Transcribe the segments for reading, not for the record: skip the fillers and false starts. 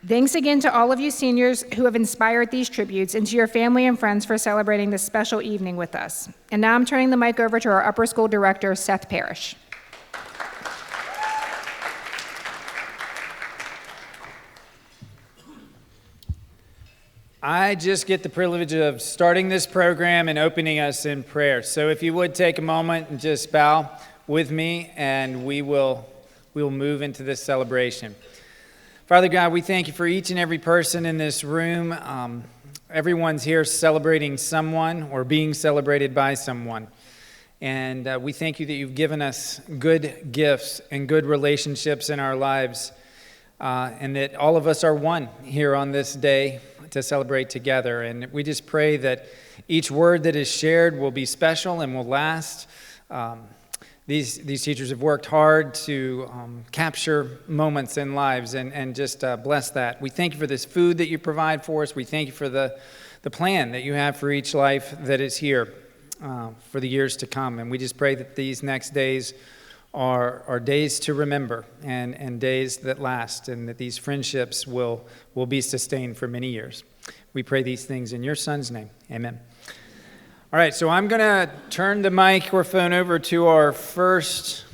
Thanks again to all of you seniors who have inspired these tributes and to your family and friends for celebrating this special evening with us. And now I'm turning the mic over to our upper school director, Seth Parrish. I just get the privilege of starting this program and opening us in prayer. So if you would take a moment and just bow with me, and we will move into this celebration. Father God, we thank you for each and every person in this room. Everyone's here celebrating someone or being celebrated by someone. And we thank you that you've given us good gifts and good relationships in our lives, and that all of us are one here on this day to celebrate together. And we just pray that each word that is shared will be special and will last. These teachers have worked hard to capture moments in lives and just bless that. We thank you for this food that you provide for us. We thank you for the plan that you have for each life that is here for the years to come. And we just pray that these next days are days to remember and days that last, and that these friendships will be sustained for many years. We pray these things in your Son's name. Amen. All right, so I'm going to turn the microphone over to our first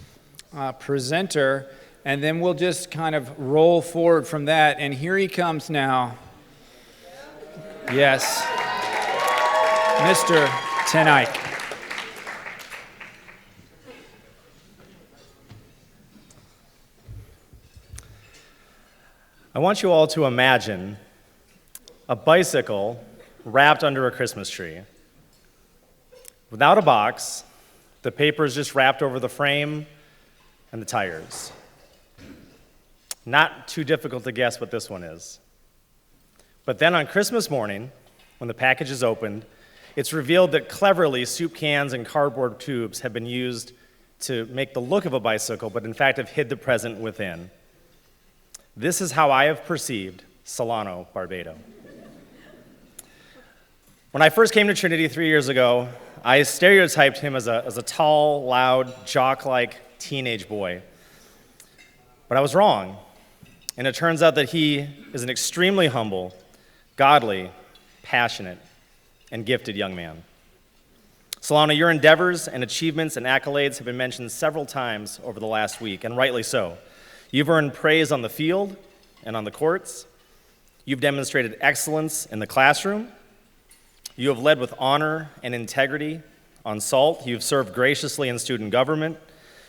presenter, and then we'll just kind of roll forward from that. And here he comes now. Yes, Mr. Ten Eyck. I want you all to imagine a bicycle wrapped under a Christmas tree. Without a box, the paper is just wrapped over the frame and the tires. Not too difficult to guess what this one is. But then on Christmas morning, when the package is opened, it's revealed that cleverly soup cans and cardboard tubes have been used to make the look of a bicycle, but in fact have hid the present within. This is how I have perceived Solano Barbado. When I first came to Trinity 3 years ago, I stereotyped him as a tall, loud, jock-like teenage boy. But I was wrong, and it turns out that he is an extremely humble, godly, passionate, and gifted young man. Solano, your endeavors and achievements and accolades have been mentioned several times over the last week, and rightly so. You've earned praise on the field and on the courts. You've demonstrated excellence in the classroom. You have led with honor and integrity on SALT. You've served graciously in student government.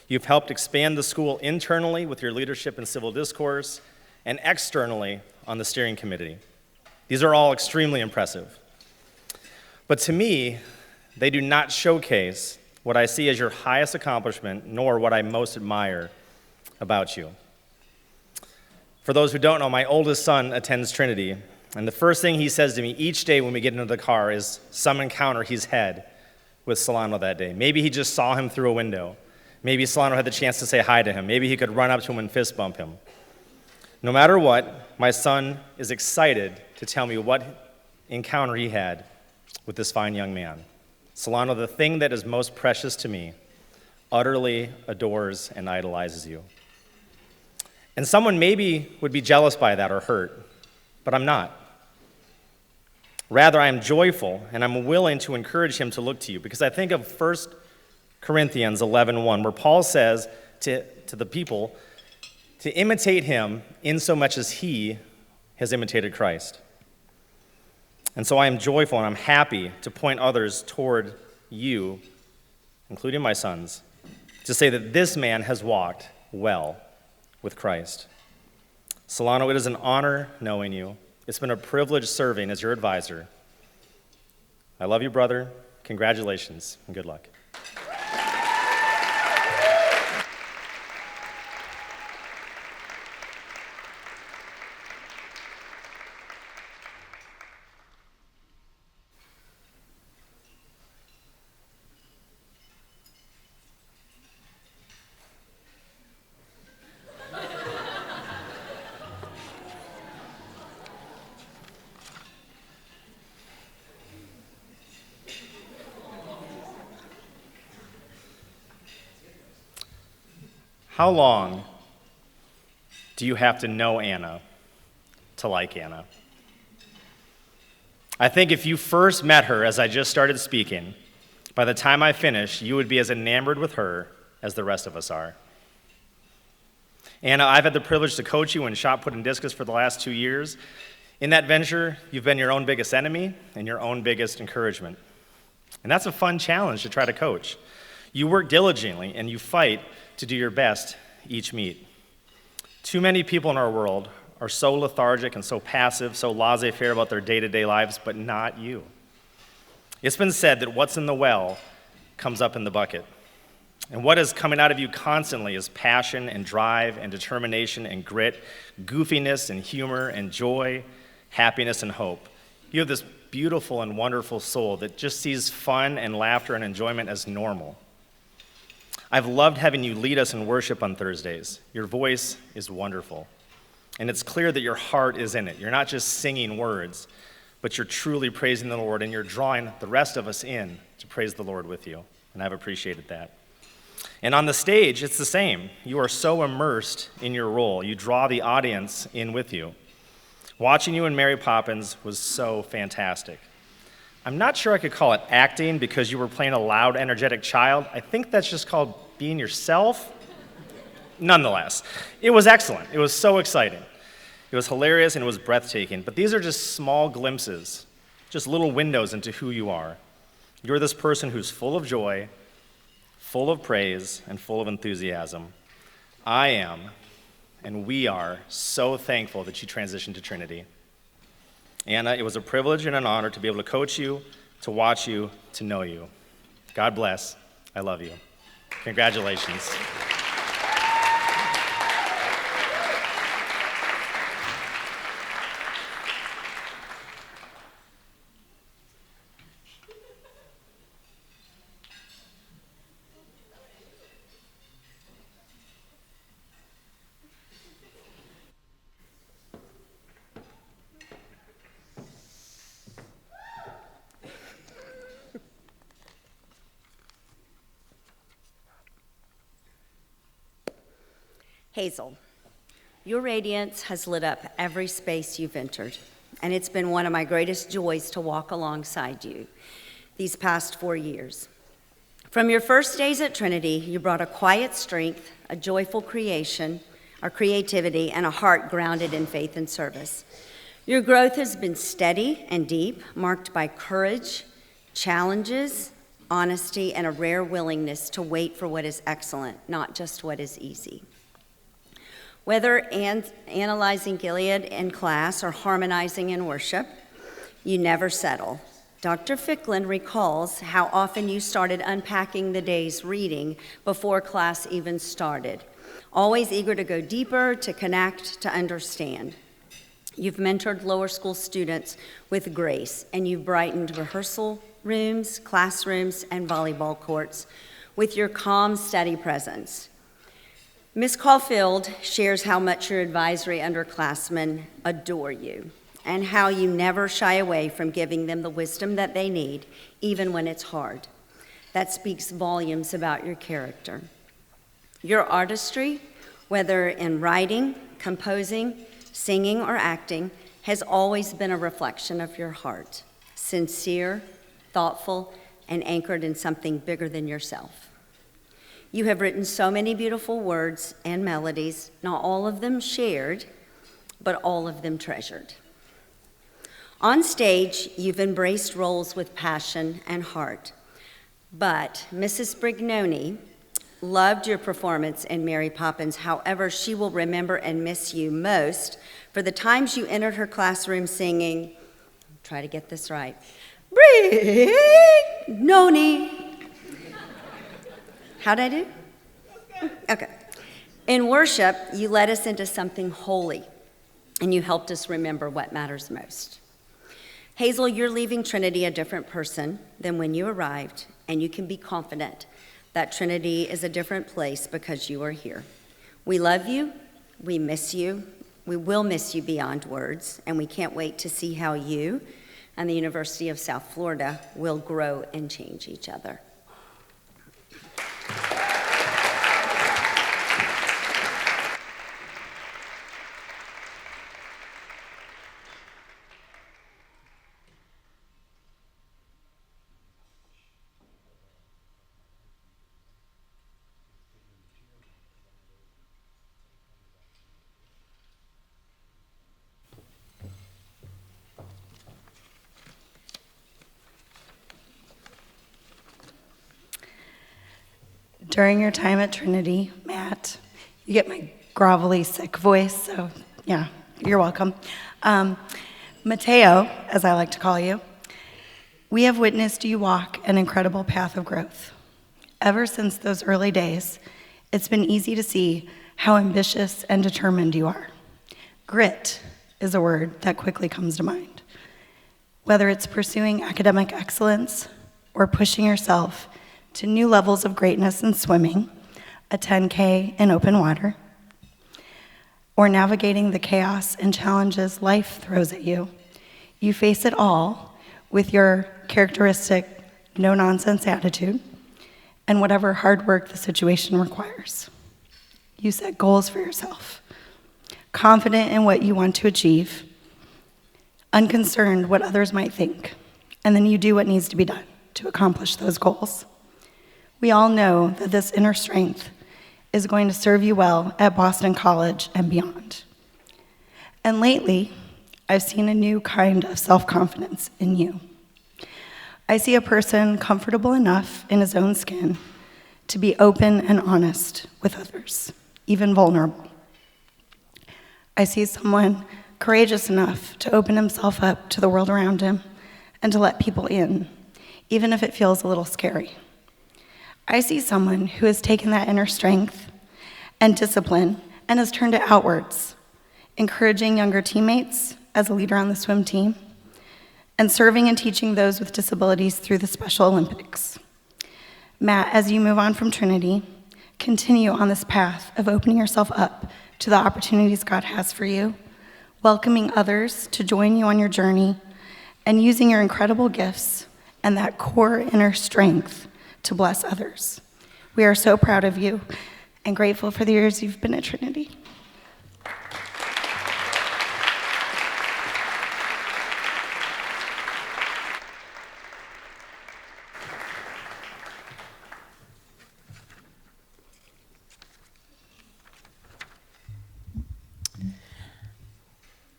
You've helped expand the school internally with your leadership in civil discourse and externally on the steering committee. These are all extremely impressive. But to me, they do not showcase what I see as your highest accomplishment, nor what I most admire about you. For those who don't know, my oldest son attends Trinity, and the first thing he says to me each day when we get into the car is some encounter he's had with Solano that day. Maybe he just saw him through a window. Maybe Solano had the chance to say hi to him. Maybe he could run up to him and fist bump him. No matter what, my son is excited to tell me what encounter he had with this fine young man. Solano, the thing that is most precious to me, utterly adores and idolizes you. And someone maybe would be jealous by that or hurt, but I'm not. Rather, I am joyful, and I'm willing to encourage him to look to you, because I think of 1 Corinthians 11:1, where Paul says to the people to imitate him in so much as he has imitated Christ. And so I am joyful and I'm happy to point others toward you, including my sons, to say that this man has walked well with Christ. Solano, it is an honor knowing you. It's been a privilege serving as your advisor. I love you, brother. Congratulations and good luck. How long do you have to know Anna to like Anna. I think if you first met her as I just started speaking, by the time I finish, you would be as enamored with her as the rest of us are. Anna, I've had the privilege to coach you in shot put and discus for the last 2 years. In that venture, you've been your own biggest enemy and your own biggest encouragement. And that's a fun challenge to try to coach. You work diligently and you fight to do your best each meet. Too many people in our world are so lethargic and so passive, so laissez-faire about their day-to-day lives, but not you. It's been said that what's in the well comes up in the bucket. And what is coming out of you constantly is passion and drive and determination and grit, goofiness and humor and joy, happiness and hope. You have this beautiful and wonderful soul that just sees fun and laughter and enjoyment as normal. I've loved having you lead us in worship on Thursdays. Your voice is wonderful. And it's clear that your heart is in it. You're not just singing words, but you're truly praising the Lord, and you're drawing the rest of us in to praise the Lord with you. And I've appreciated that. And on the stage, it's the same. You are so immersed in your role. You draw the audience in with you. Watching you in Mary Poppins was so fantastic. I'm not sure I could call it acting because you were playing a loud, energetic child. I think that's just called being yourself. Nonetheless, it was excellent. It was so exciting. It was hilarious and it was breathtaking. But these are just small glimpses, just little windows into who you are. You're this person who's full of joy, full of praise, and full of enthusiasm. I am, and we are, so thankful that you transitioned to Trinity. Anna, it was a privilege and an honor to be able to coach you, to watch you, to know you. God bless. I love you. Congratulations. Hazel, your radiance has lit up every space you've entered, and it's been one of my greatest joys to walk alongside you these past 4 years. From your first days at Trinity, you brought a quiet strength, a joyful creativity, and a heart grounded in faith and service. Your growth has been steady and deep, marked by courage, challenges, honesty, and a rare willingness to wait for what is excellent, not just what is easy. Whether analyzing Gilead in class or harmonizing in worship, you never settle. Dr. Ficklin recalls how often you started unpacking the day's reading before class even started, always eager to go deeper, to connect, to understand. You've mentored lower school students with grace, and you've brightened rehearsal rooms, classrooms, and volleyball courts with your calm, steady presence. Ms. Caulfield shares how much your advisory underclassmen adore you and how you never shy away from giving them the wisdom that they need, even when it's hard. That speaks volumes about your character. Your artistry, whether in writing, composing, singing, or acting, has always been a reflection of your heart, sincere, thoughtful, and anchored in something bigger than yourself. You have written so many beautiful words and melodies, not all of them shared, but all of them treasured. On stage, you've embraced roles with passion and heart, but Mrs. Brignoni loved your performance in Mary Poppins. However, she will remember and miss you most for the times you entered her classroom singing, try to get this right, Brignoni. How'd I do? Okay. In worship, you led us into something holy, and you helped us remember what matters most. Hazel, you're leaving Trinity a different person than when you arrived, and you can be confident that Trinity is a different place because you are here. We love you, we miss you, we will miss you beyond words, and we can't wait to see how you and the University of South Florida will grow and change each other. During your time at Trinity, Matt, you get my grovelly, sick voice, so yeah, you're welcome. Mateo, as I like to call you, we have witnessed you walk an incredible path of growth. Ever since those early days, it's been easy to see how ambitious and determined you are. Grit is a word that quickly comes to mind. Whether it's pursuing academic excellence or pushing yourself to new levels of greatness in swimming, a 10K in open water, or navigating the chaos and challenges life throws at you, you face it all with your characteristic no-nonsense attitude and whatever hard work the situation requires. You set goals for yourself, confident in what you want to achieve, unconcerned what others might think, and then you do what needs to be done to accomplish those goals. We all know that this inner strength is going to serve you well at Boston College and beyond. And lately, I've seen a new kind of self-confidence in you. I see a person comfortable enough in his own skin to be open and honest with others, even vulnerable. I see someone courageous enough to open himself up to the world around him and to let people in, even if it feels a little scary. I see someone who has taken that inner strength and discipline and has turned it outwards, encouraging younger teammates as a leader on the swim team, and serving and teaching those with disabilities through the Special Olympics. Matt, as you move on from Trinity, continue on this path of opening yourself up to the opportunities God has for you, welcoming others to join you on your journey, and using your incredible gifts and that core inner strength to bless others. We are so proud of you and grateful for the years you've been at Trinity.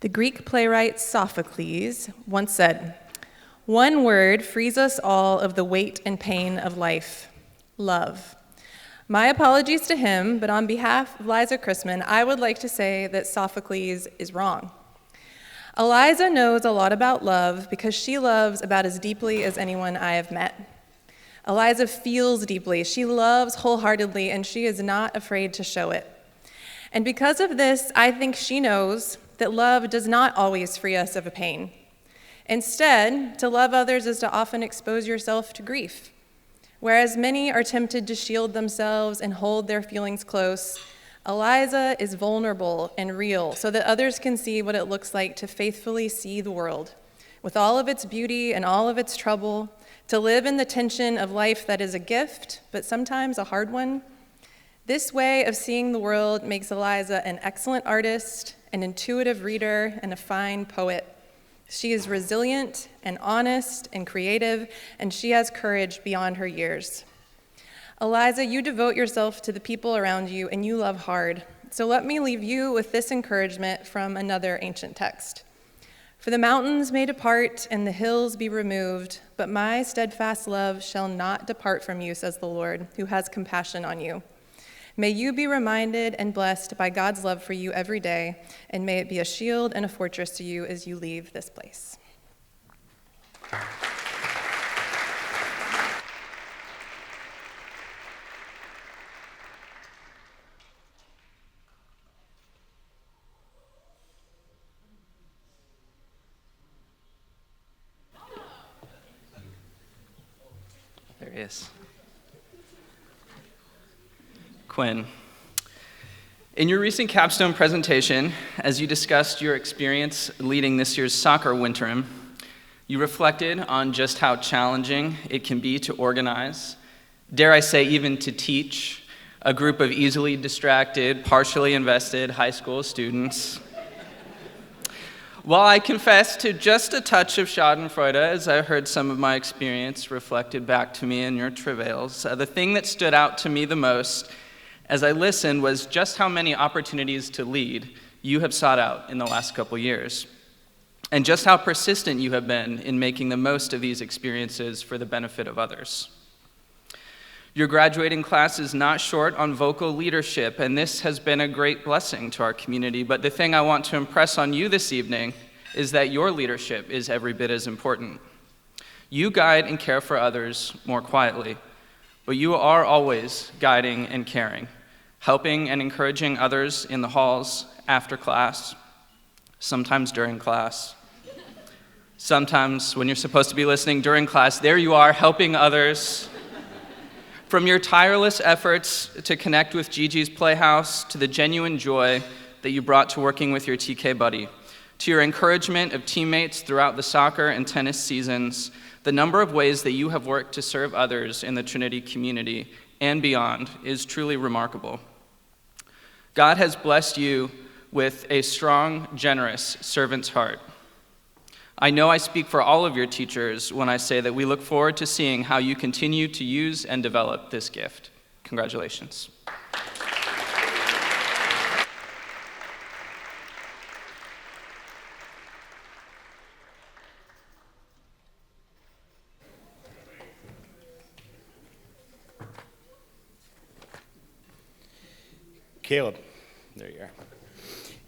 The Greek playwright Sophocles once said, "One word frees us all of the weight and pain of life, love." My apologies to him, but on behalf of Liza Chrisman, I would like to say that Sophocles is wrong. Eliza knows a lot about love because she loves about as deeply as anyone I have met. Eliza feels deeply, she loves wholeheartedly, and she is not afraid to show it. And because of this, I think she knows that love does not always free us of a pain. Instead, to love others is to often expose yourself to grief. Whereas many are tempted to shield themselves and hold their feelings close, Eliza is vulnerable and real so that others can see what it looks like to faithfully see the world, with all of its beauty and all of its trouble, to live in the tension of life that is a gift, but sometimes a hard one. This way of seeing the world makes Eliza an excellent artist, an intuitive reader, and a fine poet. She is resilient and honest and creative, and she has courage beyond her years. Eliza, you devote yourself to the people around you, and you love hard. So let me leave you with this encouragement from another ancient text. "For the mountains may depart and the hills be removed, but my steadfast love shall not depart from you, says the Lord, who has compassion on you." May you be reminded and blessed by God's love for you every day, and may it be a shield and a fortress to you as you leave this place. There he is. Quinn, in your recent capstone presentation, as you discussed your experience leading this year's soccer winterim, you reflected on just how challenging it can be to organize, dare I say even to teach, a group of easily distracted, partially invested high school students. While I confess to just a touch of schadenfreude as I heard some of my experience reflected back to me in your travails, the thing that stood out to me the most as I listened was just how many opportunities to lead you have sought out in the last couple years, and just how persistent you have been in making the most of these experiences for the benefit of others. Your graduating class is not short on vocal leadership, and this has been a great blessing to our community. But the thing I want to impress on you this evening is that your leadership is every bit as important. You guide and care for others more quietly, but you are always guiding and caring, helping and encouraging others in the halls, after class, sometimes during class. Sometimes when you're supposed to be listening during class, there you are helping others. From your tireless efforts to connect with Gigi's Playhouse, to the genuine joy that you brought to working with your TK buddy, to your encouragement of teammates throughout the soccer and tennis seasons, the number of ways that you have worked to serve others in the Trinity community and beyond is truly remarkable. God has blessed you with a strong, generous servant's heart. I know I speak for all of your teachers when I say that we look forward to seeing how you continue to use and develop this gift. Congratulations. Caleb, there you are.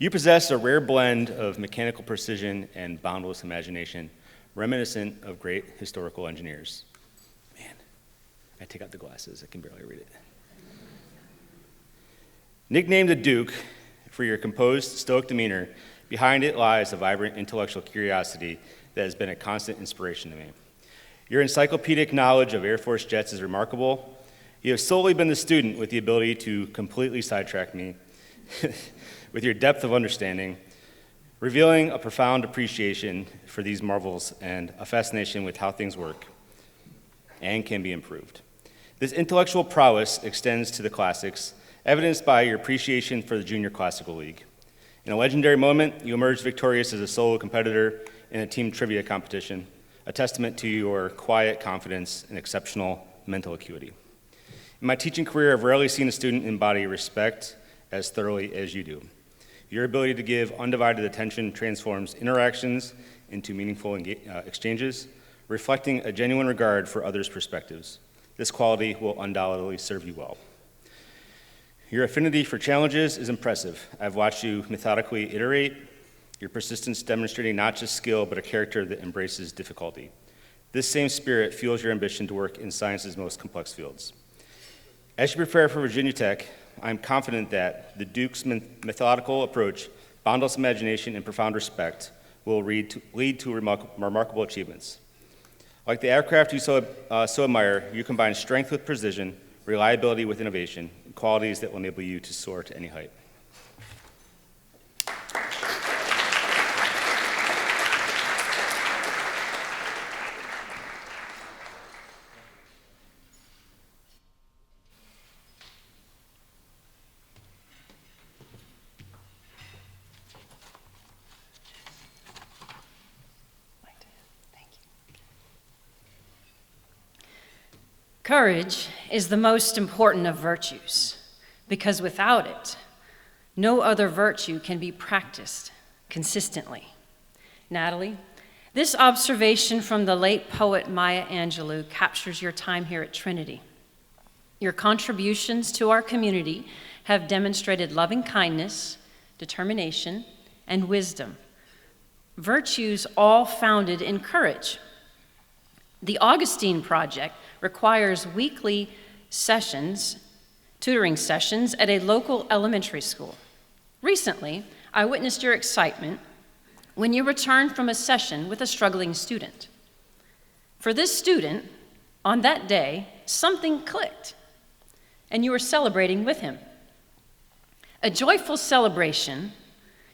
You possess a rare blend of mechanical precision and boundless imagination, reminiscent of great historical engineers. Man, I take out the glasses, I can barely read it. Nicknamed the Duke for your composed, stoic demeanor, behind it lies a vibrant intellectual curiosity that has been a constant inspiration to me. Your encyclopedic knowledge of Air Force jets is remarkable. You have solely been the student with the ability to completely sidetrack me with your depth of understanding, revealing a profound appreciation for these marvels and a fascination with how things work and can be improved. This intellectual prowess extends to the classics, evidenced by your appreciation for the Junior Classical League. In a legendary moment, you emerged victorious as a solo competitor in a team trivia competition, a testament to your quiet confidence and exceptional mental acuity. In my teaching career, I've rarely seen a student embody respect as thoroughly as you do. Your ability to give undivided attention transforms interactions into meaningful exchanges, reflecting a genuine regard for others' perspectives. This quality will undoubtedly serve you well. Your affinity for challenges is impressive. I've watched you methodically iterate, your persistence demonstrating not just skill, but a character that embraces difficulty. This same spirit fuels your ambition to work in science's most complex fields. As you prepare for Virginia Tech, I'm confident that the Duke's methodical approach, boundless imagination, and profound respect will lead to remarkable achievements. Like the aircraft you so admire, you combine strength with precision, reliability with innovation, qualities that will enable you to soar to any height. Courage is the most important of virtues, because without it, no other virtue can be practiced consistently. Natalie, this observation from the late poet Maya Angelou captures your time here at Trinity. Your contributions to our community have demonstrated loving kindness, determination, and wisdom, virtues all founded in courage. The Augustine Project requires weekly tutoring sessions at a local elementary school. Recently, I witnessed your excitement when you returned from a session with a struggling student. For this student, on that day, something clicked, and you were celebrating with him. A joyful celebration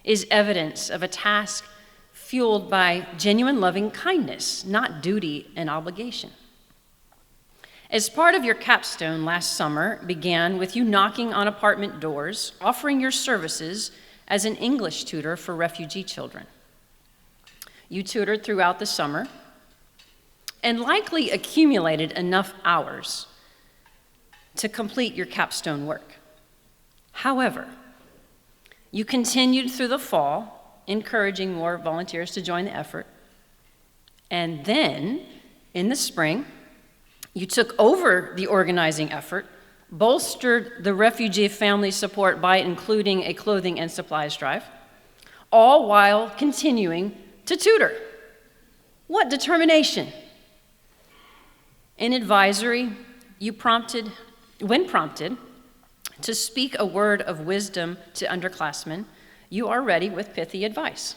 is evidence of a task fueled by genuine loving kindness, not duty and obligation. As part of your capstone last summer began with you knocking on apartment doors, offering your services as an English tutor for refugee children. You tutored throughout the summer and likely accumulated enough hours to complete your capstone work. However, you continued through the fall, encouraging more volunteers to join the effort. And then, in the spring, You took over the organizing effort, bolstered the refugee family support by including a clothing and supplies drive, all while continuing to tutor. What determination! In advisory, when prompted to speak a word of wisdom to underclassmen, you are ready with pithy advice.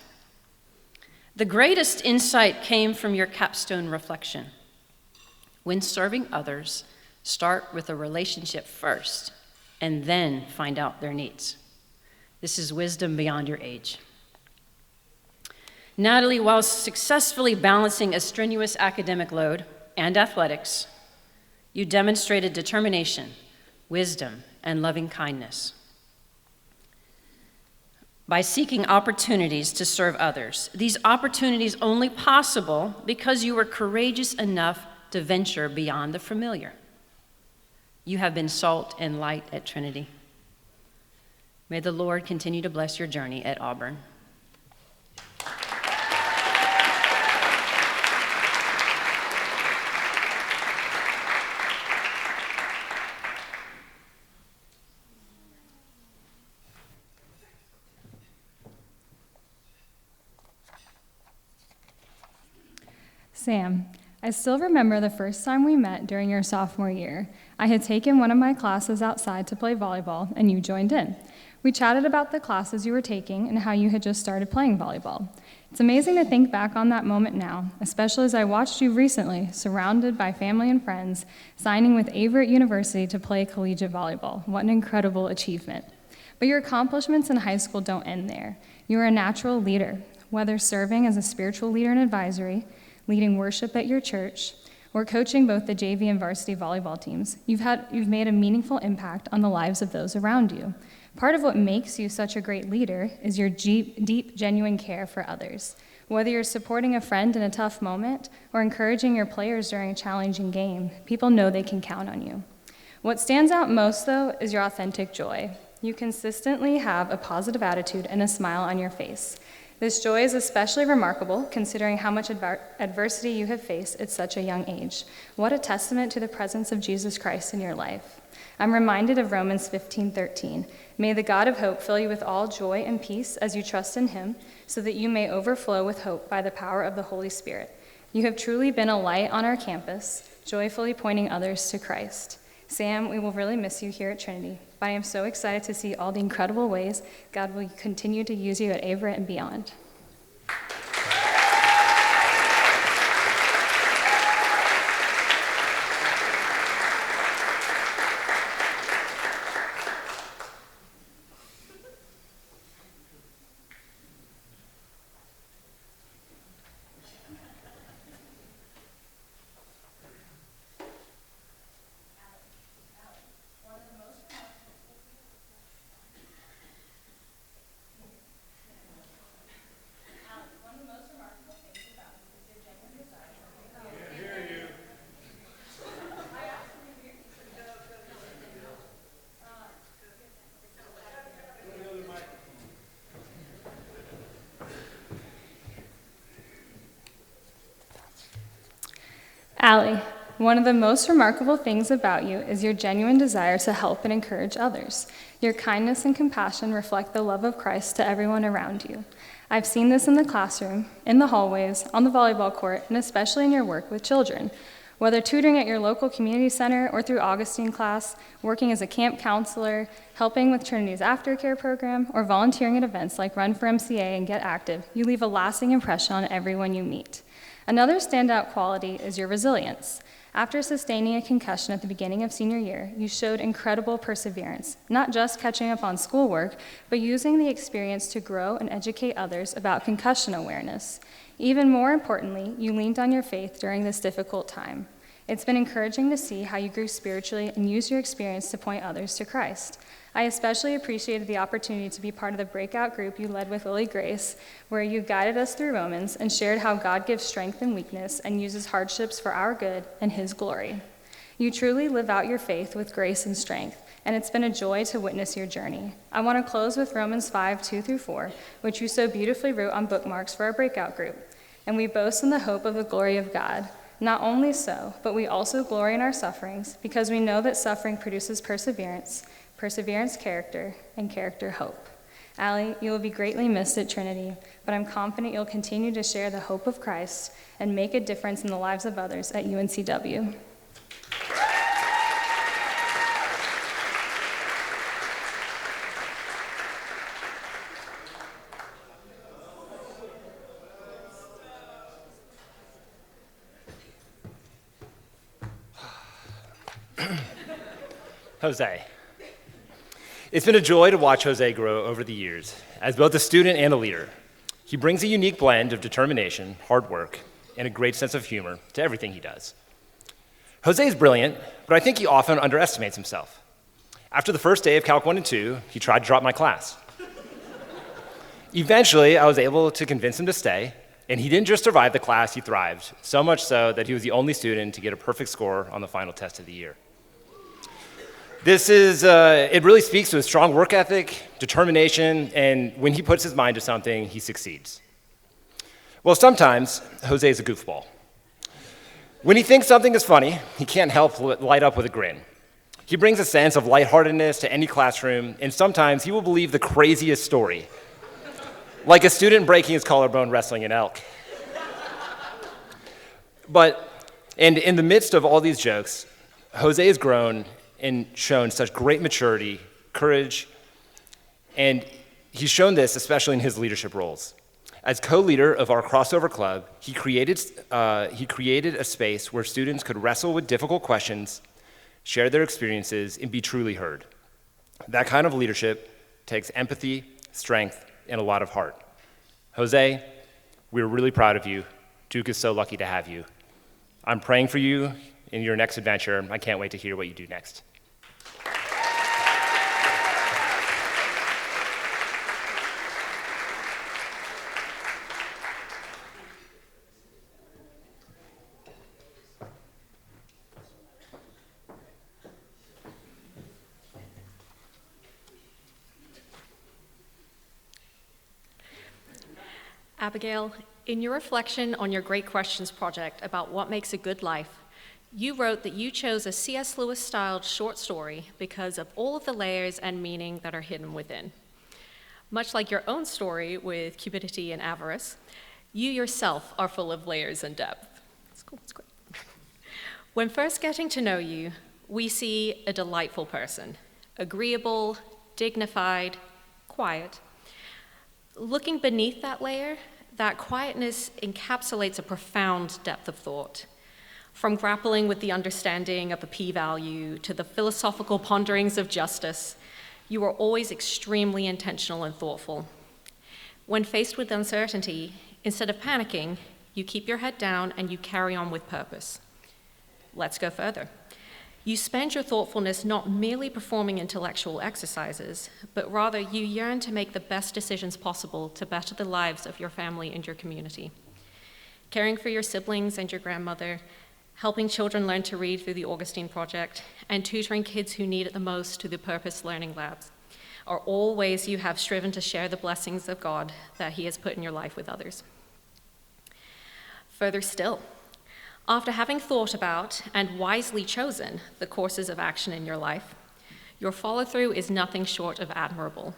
The greatest insight came from your capstone reflection. When serving others, start with a relationship first, and then find out their needs. This is wisdom beyond your age. Natalie, while successfully balancing a strenuous academic load and athletics, you demonstrated determination, wisdom, and loving kindness. By seeking opportunities to serve others, these opportunities only possible because you were courageous enough to venture beyond the familiar. You have been salt and light at Trinity. May the Lord continue to bless your journey at Auburn. Sam, I still remember the first time we met during your sophomore year. I had taken one of my classes outside to play volleyball, and you joined in. We chatted about the classes you were taking and how you had just started playing volleyball. It's amazing to think back on that moment now, especially as I watched you recently, surrounded by family and friends, signing with Averett University to play collegiate volleyball. What an incredible achievement. But your accomplishments in high school don't end there. You are a natural leader, whether serving as a spiritual leader in advisory, leading worship at your church, or coaching both the JV and varsity volleyball teams. You've made a meaningful impact on the lives of those around you. Part of what makes you such a great leader is your deep, genuine care for others. Whether you're supporting a friend in a tough moment or encouraging your players during a challenging game, people know they can count on you. What stands out most, though, is your authentic joy. You consistently have a positive attitude and a smile on your face. This joy is especially remarkable considering how much adversity you have faced at such a young age. What a testament to the presence of Jesus Christ in your life. I'm reminded of Romans 15:13. May the God of hope fill you with all joy and peace as you trust in him, so that you may overflow with hope by the power of the Holy Spirit. You have truly been a light on our campus, joyfully pointing others to Christ. Sam, we will really miss you here at Trinity, but I am so excited to see all the incredible ways God will continue to use you at Averett and beyond. Allie, one of the most remarkable things about you is your genuine desire to help and encourage others. Your kindness and compassion reflect the love of Christ to everyone around you. I've seen this in the classroom, in the hallways, on the volleyball court, and especially in your work with children. Whether tutoring at your local community center or through Augustine class, working as a camp counselor, helping with Trinity's aftercare program, or volunteering at events like Run for MCA and Get Active, you leave a lasting impression on everyone you meet. Another standout quality is your resilience. After sustaining a concussion at the beginning of senior year, you showed incredible perseverance, not just catching up on schoolwork, but using the experience to grow and educate others about concussion awareness. Even more importantly, you leaned on your faith during this difficult time. It's been encouraging to see how you grew spiritually and used your experience to point others to Christ. I especially appreciated the opportunity to be part of the breakout group you led with Lily Grace, where you guided us through Romans and shared how God gives strength and weakness and uses hardships for our good and his glory. You truly live out your faith with grace and strength, and it's been a joy to witness your journey. I want to close with Romans 5:2-4, which you so beautifully wrote on bookmarks for our breakout group. And we boast in the hope of the glory of God. Not only so, but we also glory in our sufferings, because we know that suffering produces perseverance, perseverance character, and character hope. Allie, you will be greatly missed at Trinity, but I'm confident you'll continue to share the hope of Christ and make a difference in the lives of others at UNCW. Jose. It's been a joy to watch Jose grow over the years, as both a student and a leader. He brings a unique blend of determination, hard work, and a great sense of humor to everything he does. Jose is brilliant, but I think he often underestimates himself. After the first day of Calc 1 and 2, he tried to drop my class. Eventually, I was able to convince him to stay, and he didn't just survive the class, he thrived, so much so that he was the only student to get a perfect score on the final test of the year. It really speaks to his strong work ethic, determination, and when he puts his mind to something, he succeeds. Well, sometimes Jose is a goofball. When he thinks something is funny, he can't help light up with a grin. He brings a sense of lightheartedness to any classroom, and sometimes he will believe the craziest story, like a student breaking his collarbone wrestling an elk. And in the midst of all these jokes, Jose has grown and shown such great maturity, courage, and he's shown this especially in his leadership roles. As co-leader of our crossover club, he created a space where students could wrestle with difficult questions, share their experiences, and be truly heard. That kind of leadership takes empathy, strength, and a lot of heart. Jose, we're really proud of you. Duke is so lucky to have you. I'm praying for you in your next adventure. I can't wait to hear what you do next. Abigail, in your reflection on your Great Questions project about what makes a good life, you wrote that you chose a C.S. Lewis-styled short story because of all of the layers and meaning that are hidden within. Much like your own story with cupidity and avarice, you yourself are full of layers and depth. It's cool, it's great. When first getting to know you, we see a delightful person, agreeable, dignified, quiet. Looking beneath that layer, that quietness encapsulates a profound depth of thought. From grappling with the understanding of a p-value to the philosophical ponderings of justice, you are always extremely intentional and thoughtful. When faced with uncertainty, instead of panicking, you keep your head down and you carry on with purpose. Let's go further. You spend your thoughtfulness not merely performing intellectual exercises, but rather you yearn to make the best decisions possible to better the lives of your family and your community. Caring for your siblings and your grandmother, helping children learn to read through the Augustine Project, and tutoring kids who need it the most to the Purpose Learning Labs are all ways you have striven to share the blessings of God that He has put in your life with others. Further still, after having thought about and wisely chosen the courses of action in your life, your follow-through is nothing short of admirable.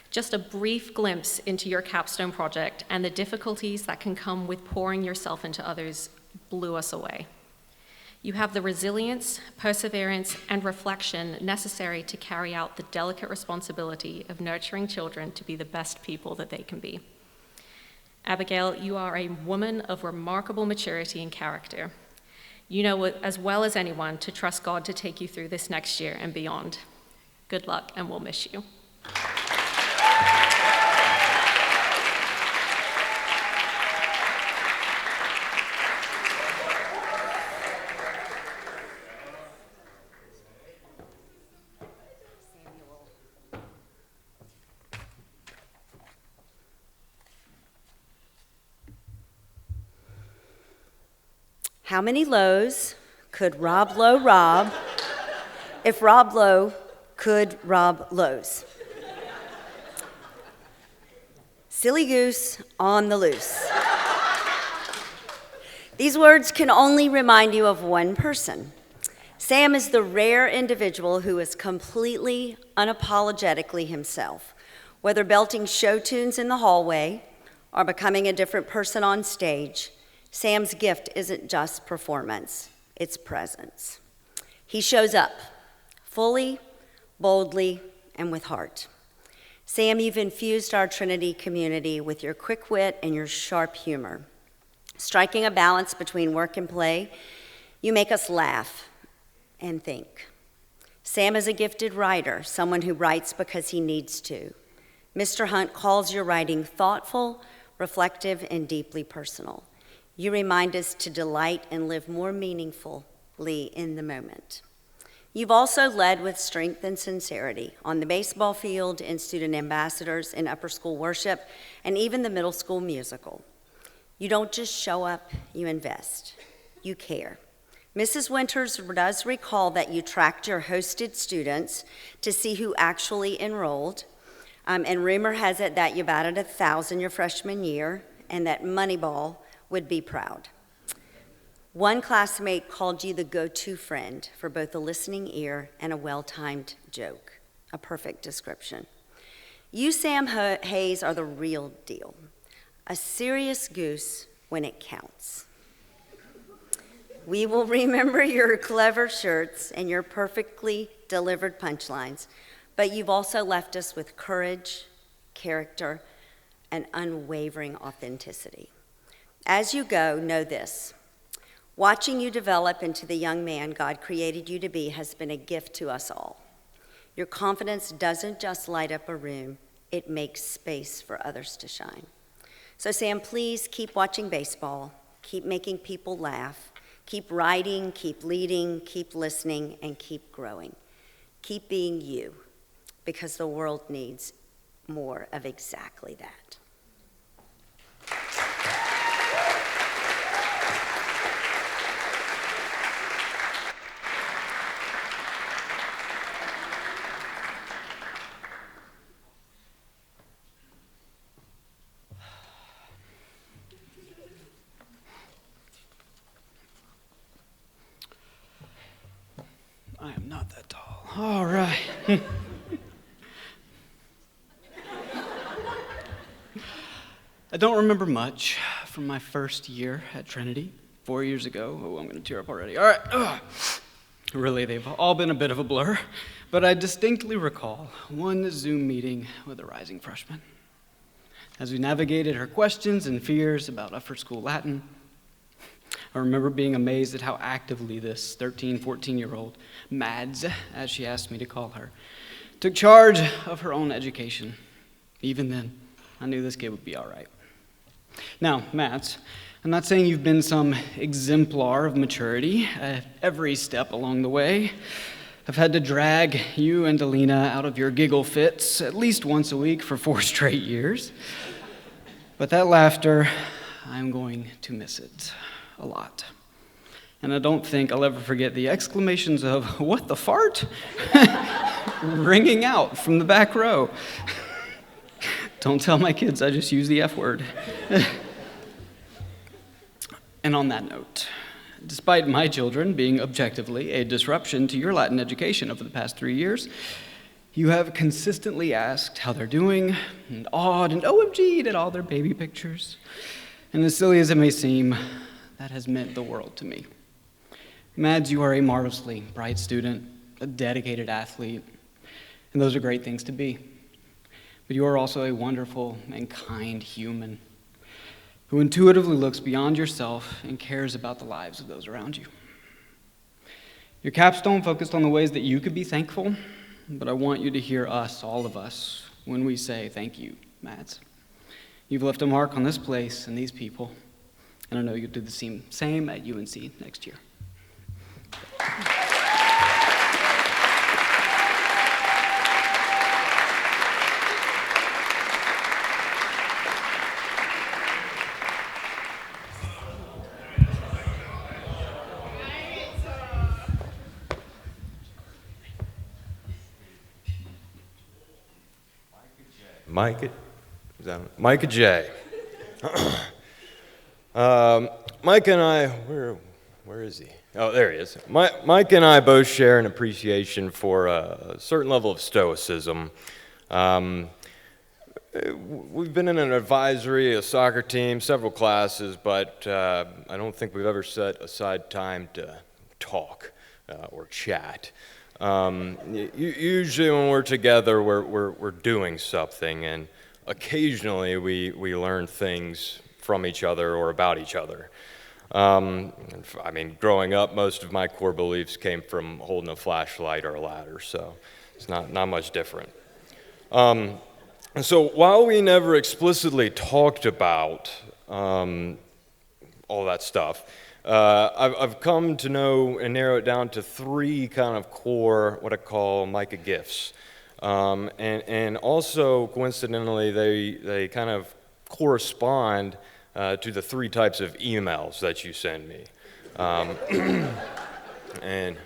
Just a brief glimpse into your capstone project and the difficulties that can come with pouring yourself into others blew us away. You have the resilience, perseverance, and reflection necessary to carry out the delicate responsibility of nurturing children to be the best people that they can be. Abigail, you are a woman of remarkable maturity and character. You know as well as anyone to trust God to take you through this next year and beyond. Good luck, and we'll miss you. How many lows could Rob Lowe rob if Rob Lowe could rob lows? Silly goose on the loose. These words can only remind you of one person. Sam is the rare individual who is completely, unapologetically himself, whether belting show tunes in the hallway or becoming a different person on stage. Sam's gift isn't just performance, it's presence. He shows up fully, boldly, and with heart. Sam, you've infused our Trinity community with your quick wit and your sharp humor. Striking a balance between work and play, you make us laugh and think. Sam is a gifted writer, someone who writes because he needs to. Mr. Hunt calls your writing thoughtful, reflective, and deeply personal. You remind us to delight and live more meaningfully in the moment. You've also led with strength and sincerity on the baseball field, in student ambassadors, in upper school worship, and even the middle school musical. You don't just show up, you invest. You care. Mrs. Winters does recall that you tracked your hosted students to see who actually enrolled, and rumor has it that you batted 1,000 your freshman year, and that Moneyball would be proud. One classmate called you the go-to friend for both a listening ear and a well-timed joke. A perfect description. You, Sam Hayes, are the real deal. A serious goose when it counts. We will remember your clever shirts and your perfectly delivered punchlines, but you've also left us with courage, character, and unwavering authenticity. As you go, know this. Watching you develop into the young man God created you to be has been a gift to us all. Your confidence doesn't just light up a room, it makes space for others to shine. So Sam, please keep watching baseball, keep making people laugh, keep writing, keep leading, keep listening, and keep growing. Keep being you, because the world needs more of exactly that. I am not that tall. All right. I don't remember much from my first year at Trinity 4 years ago. Oh, I'm going to tear up already. All right. Ugh. Really, they've all been a bit of a blur, but I distinctly recall one Zoom meeting with a rising freshman. As we navigated her questions and fears about upper school Latin, I remember being amazed at how actively this 13, 14-year-old, Mads, as she asked me to call her, took charge of her own education. Even then, I knew this kid would be all right. Now, Mads, I'm not saying you've been some exemplar of maturity at every step along the way. I've had to drag you and Alina out of your giggle fits at least once a week for 4 straight years. But that laughter, I'm going to miss it a lot. And I don't think I'll ever forget the exclamations of, "What the fart?" ringing out from the back row. Don't tell my kids I just used the F word. And on that note, despite my children being objectively a disruption to your Latin education over the past 3 years, you have consistently asked how they're doing, and awed and OMG'd at all their baby pictures. And as silly as it may seem, that has meant the world to me. Mads, you are a marvelously bright student, a dedicated athlete, and those are great things to be. But you are also a wonderful and kind human who intuitively looks beyond yourself and cares about the lives of those around you. Your capstone focused on the ways that you could be thankful, but I want you to hear us, all of us, when we say thank you, Mads. You've left a mark on this place and these people, and I know you'll do the same at UNC next year. Micah J. Mike and I, where is he? Oh, there he is. Mike and I both share an appreciation for a certain level of stoicism. We've been in an advisory, a soccer team, several classes, but I don't think we've ever set aside time to talk or chat. Usually when we're together, we're doing something, and occasionally we learn things from each other or about each other. I mean, growing up, most of my core beliefs came from holding a flashlight or a ladder, so it's not much different. And so while we never explicitly talked about all that stuff, I've come to know and narrow it down to three kind of core, what I call Micah gifts. And also, coincidentally, they kind of correspond to the three types of emails that you send me. And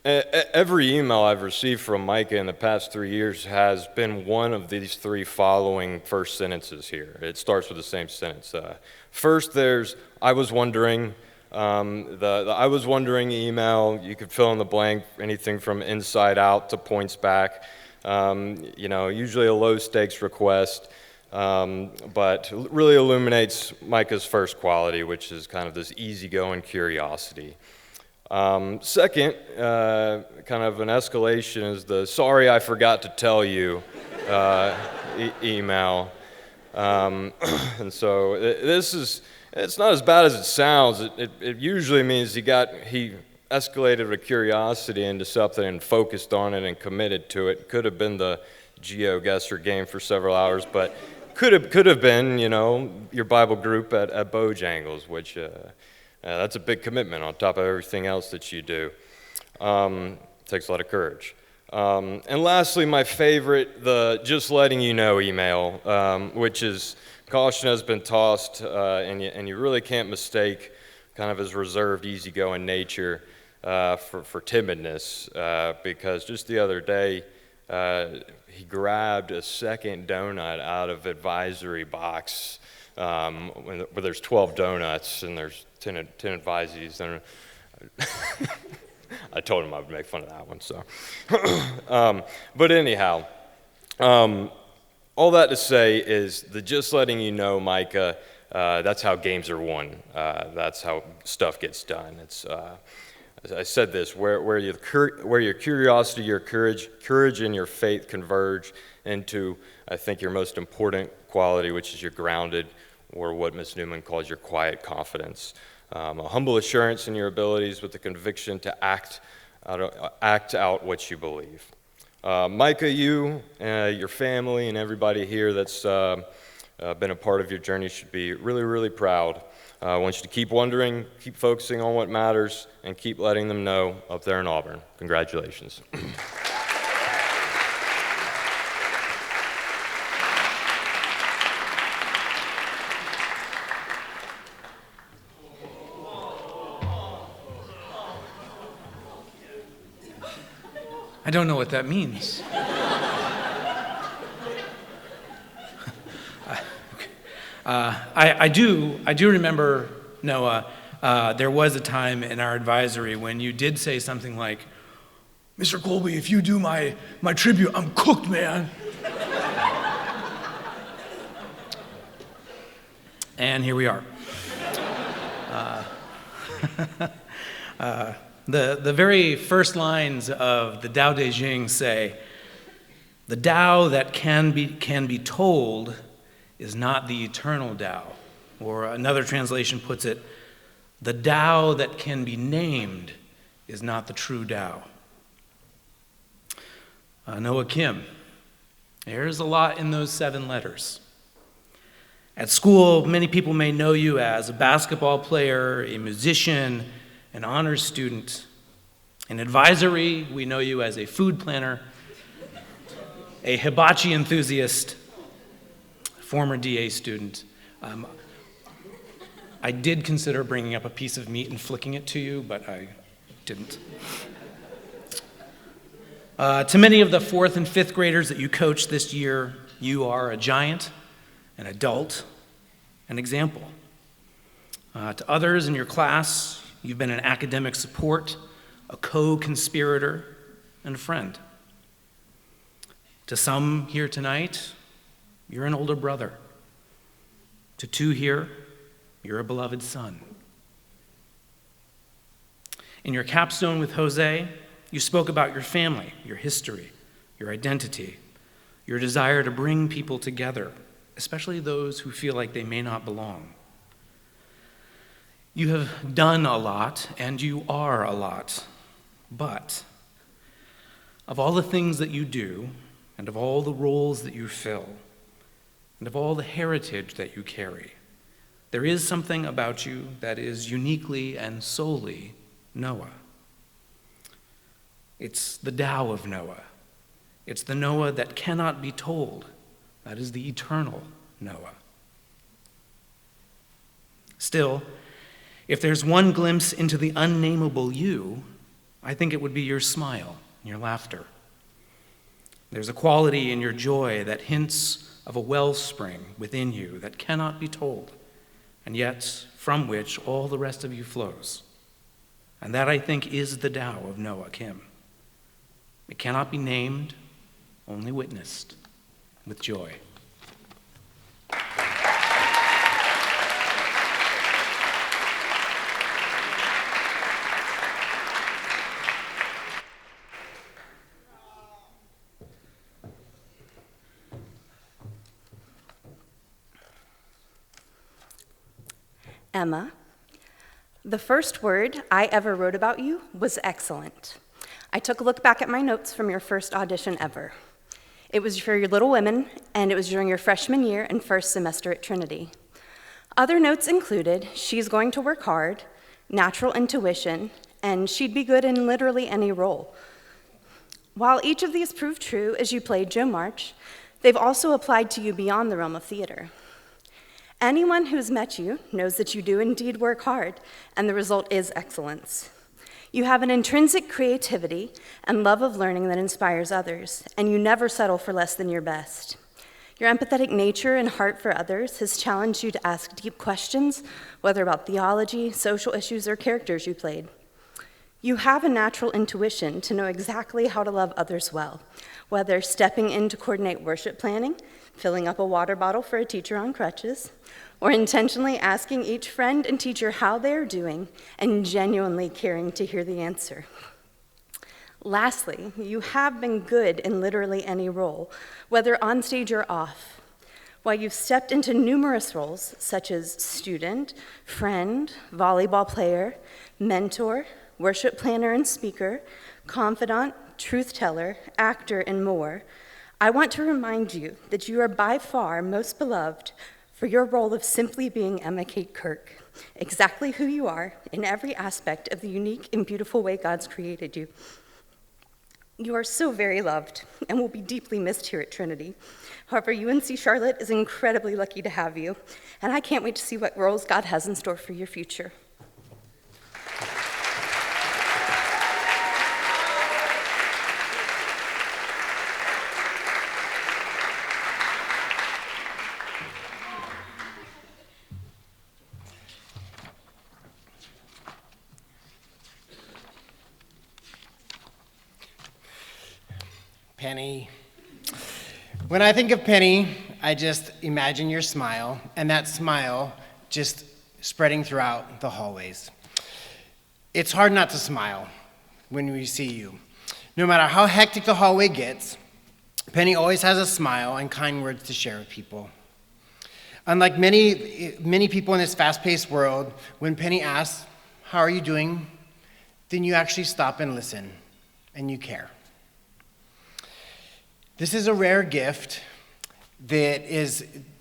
every email I've received from Micah in the past 3 years has been one of these three following first sentences here. It starts with the same sentence. First, there's, I was wondering. The I was wondering email, you could fill in the blank, anything from inside out to points back. Usually a low stakes request. But really illuminates Micah's first quality, which is kind of this easygoing curiosity. Second, kind of an escalation is the sorry I forgot to tell you email. And so it's not as bad as it sounds. It usually means he escalated a curiosity into something and focused on it and committed to it. Could have been the GeoGuessr game for several hours, but could have been, your Bible group at Bojangles, which that's a big commitment on top of everything else that you do. Takes a lot of courage. And lastly, my favorite, the just letting you know email, which is caution has been tossed, and you really can't mistake kind of his reserved, easygoing nature for timidness, because just the other day, he grabbed a second donut out of advisory box where there's 12 donuts and there's 10 advisees. And I told him I would make fun of that one. So, but anyhow, all that to say is the just letting you know, Micah. That's how games are won. That's how stuff gets done. It's I said this, where your curiosity, your courage, and your faith converge into, I think, your most important quality, which is your grounded, or what Ms. Newman calls your quiet confidence. A humble assurance in your abilities with the conviction to act out what you believe. Micah, you, your family, and everybody here that's been a part of your journey should be really, really proud. I want you to keep wondering, keep focusing on what matters, and keep letting them know up there in Auburn. Congratulations. I don't know what that means. I do remember, Noah, there was a time in our advisory when you did say something like, Mr. Colby, if you do my tribute, I'm cooked, man. And here we are. The very first lines of the Tao Te Ching say, the Tao that can be told is not the eternal Tao. Or another translation puts it, the Tao that can be named is not the true Tao. Noah Kim, there's a lot in those 7 letters. At school, many people may know you as a basketball player, a musician, an honors student. In advisory, we know you as a food planner, a hibachi enthusiast, former DA student. I did consider bringing up a piece of meat and flicking it to you, but I didn't. To many of the 4th and 5th graders that you coached this year, you are a giant, an adult, an example. To others in your class, you've been an academic support, a co-conspirator, and a friend. To some here tonight, you're an older brother. To two here, you're a beloved son. In your capstone with Jose, you spoke about your family, your history, your identity, your desire to bring people together, especially those who feel like they may not belong. You have done a lot, and you are a lot, but of all the things that you do, and of all the roles that you fill, and of all the heritage that you carry, there is something about you that is uniquely and solely Noah. It's the Tao of Noah. It's the Noah that cannot be told. That is the eternal Noah. Still, if there's one glimpse into the unnameable you, I think it would be your smile, your laughter. There's a quality in your joy that hints of a wellspring within you that cannot be told, and yet from which all the rest of you flows. And that, I think, is the Tao of Noah Kim. It cannot be named, only witnessed with joy. Emma, the first word I ever wrote about you was excellent. I took a look back at my notes from your first audition ever. It was for your Little Women, and it was during your freshman year and first semester at Trinity. Other notes included, she's going to work hard, natural intuition, and she'd be good in literally any role. While each of these proved true as you played Jo March, they've also applied to you beyond the realm of theater. Anyone who's met you knows that you do indeed work hard, and the result is excellence. You have an intrinsic creativity and love of learning that inspires others, and you never settle for less than your best. Your empathetic nature and heart for others has challenged you to ask deep questions, whether about theology, social issues, or characters you played. You have a natural intuition to know exactly how to love others well, whether stepping in to coordinate worship planning, filling up a water bottle for a teacher on crutches, or intentionally asking each friend and teacher how they are doing and genuinely caring to hear the answer. Lastly, you have been good in literally any role, whether on stage or off. While you've stepped into numerous roles such as student, friend, volleyball player, mentor, worship planner and speaker, confidant, truth teller, actor, and more, I want to remind you that you are by far most beloved for your role of simply being Emma Kate Kirk, exactly who you are in every aspect of the unique and beautiful way God's created you. You are so very loved and will be deeply missed here at Trinity. However, UNC Charlotte is incredibly lucky to have you, and I can't wait to see what roles God has in store for your future. Penny. When I think of Penny, I just imagine your smile, and that smile just spreading throughout the hallways. It's hard not to smile when we see you. No matter how hectic the hallway gets, Penny always has a smile and kind words to share with people. Unlike many people in this fast-paced world, when Penny asks, "How are you doing?" then you actually stop and listen, and you care. This is a rare gift that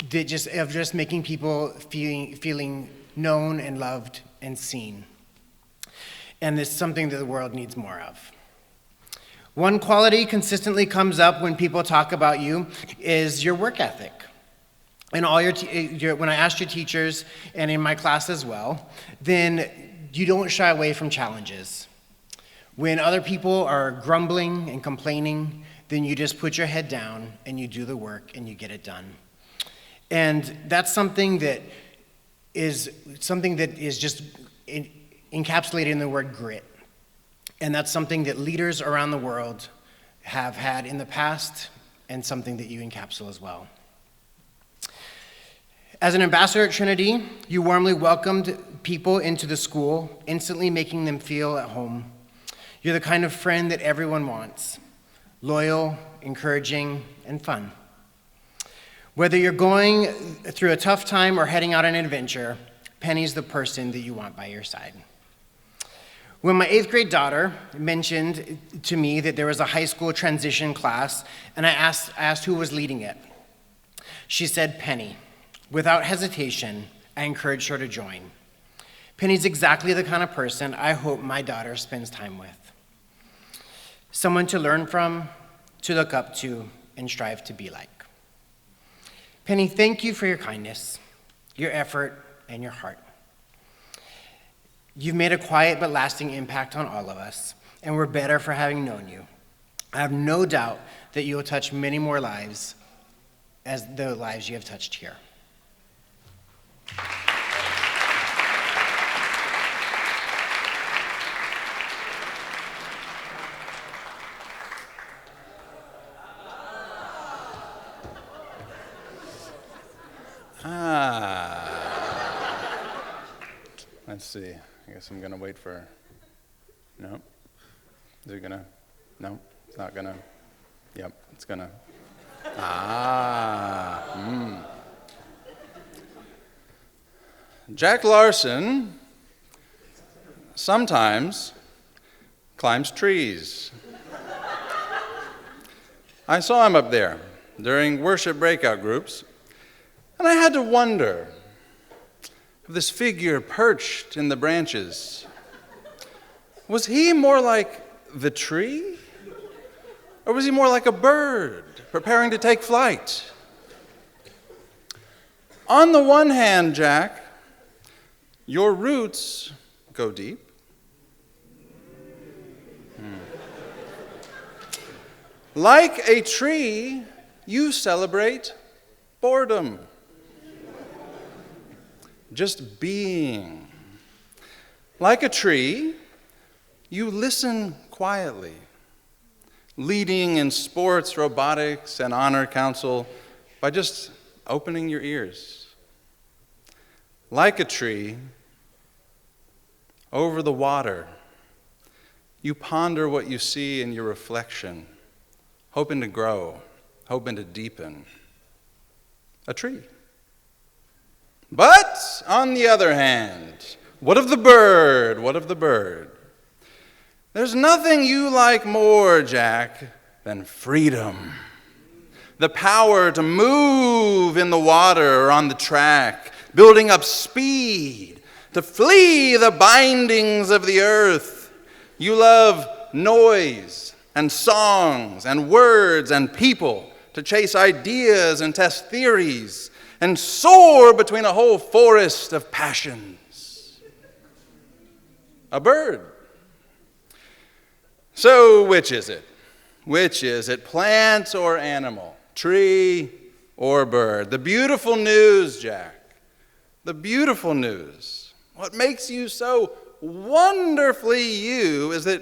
just making people feeling known and loved and seen. And it's something that the world needs more of. One quality consistently comes up when people talk about you is your work ethic. And when I asked your teachers, and in my class as well, then you don't shy away from challenges. When other people are grumbling and complaining, then you just put your head down and you do the work and you get it done. And that's something that is something that is just encapsulated in the word grit. And that's something that leaders around the world have had in the past, and something that you encapsulate as well. As an ambassador at Trinity, you warmly welcomed people into the school, instantly making them feel at home. You're the kind of friend that everyone wants, loyal, encouraging, and fun. Whether you're going through a tough time or heading out on an adventure, Penny's the person that you want by your side. When my 8th grade daughter mentioned to me that there was a high school transition class, and I asked who was leading it, she said Penny. Without hesitation, I encouraged her to join. Penny's exactly the kind of person I hope my daughter spends time with. Someone to learn from, to look up to, and strive to be like. Penny, thank you for your kindness, your effort, and your heart. You've made a quiet but lasting impact on all of us, and we're better for having known you. I have no doubt that you will touch many more lives as the lives you have touched here. Let's see. I guess I'm gonna wait for. No. Is it gonna? No, it's not gonna. Yep, it's gonna. Jack Larson sometimes climbs trees. I saw him up there during worship breakout groups, and I had to wonder if this figure perched in the branches, was he more like the tree? Or was he more like a bird preparing to take flight? On the one hand, Jack, your roots go deep. Like a tree, you celebrate boredom. Just being. Like a tree, you listen quietly, leading in sports, robotics, and honor council by just opening your ears. Like a tree, over the water, you ponder what you see in your reflection, hoping to grow, hoping to deepen. A tree. But, on the other hand, what of the bird? What of the bird? There's nothing you like more, Jack, than freedom. The power to move in the water or on the track, building up speed, to flee the bindings of the earth. You love noise and songs and words and people, to chase ideas and test theories, and soar between a whole forest of passions. A bird. So which is it? Which is it, plant or animal, tree or bird? The beautiful news, Jack, the beautiful news, what makes you so wonderfully you is that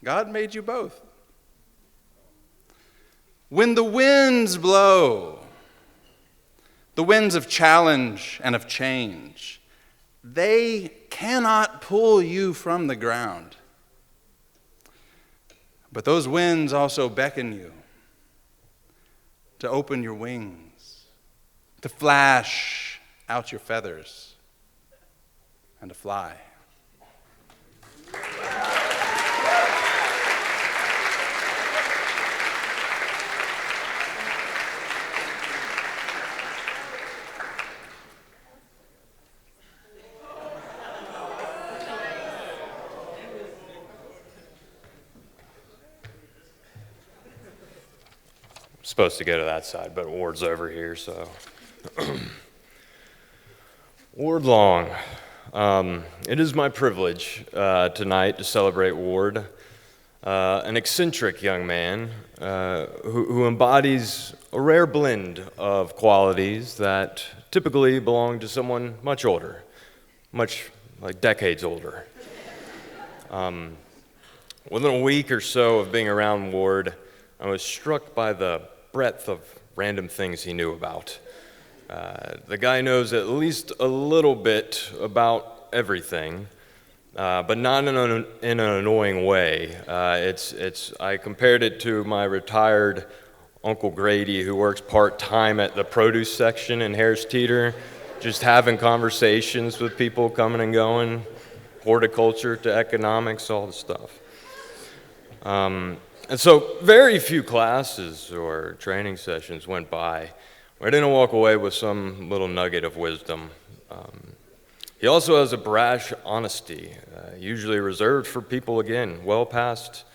God made you both. When the winds blow, the winds of challenge and of change, they cannot pull you from the ground. But those winds also beckon you to open your wings, to flash out your feathers, and to fly. Supposed to go to that side, but Ward's over here, so. Ward Long, it is my privilege tonight to celebrate Ward. an eccentric young man who embodies a rare blend of qualities that typically belong to someone much older, much like decades older. Within a week or so of being around Ward, I was struck by the breadth of random things he knew about. The guy knows at least a little bit about everything, but not in an annoying way. I compared it to my retired Uncle Grady, who works part-time at the produce section in Harris Teeter, just having conversations with people coming and going, horticulture to economics, all the stuff. And so very few classes or training sessions went by where I didn't walk away with some little nugget of wisdom. He also has a brash honesty, usually reserved for people, again, well past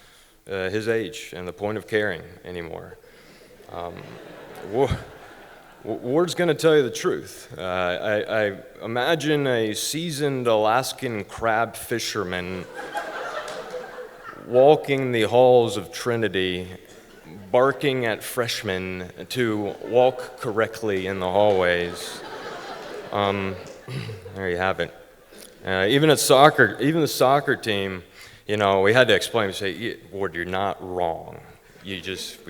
his age and the point of caring anymore. Ward's going to tell you the truth. I imagine a seasoned Alaskan crab fisherman walking the halls of Trinity, barking at freshmen to walk correctly in the hallways. There you have it. Even the soccer team, we had to explain, say, Ward, you're not wrong. We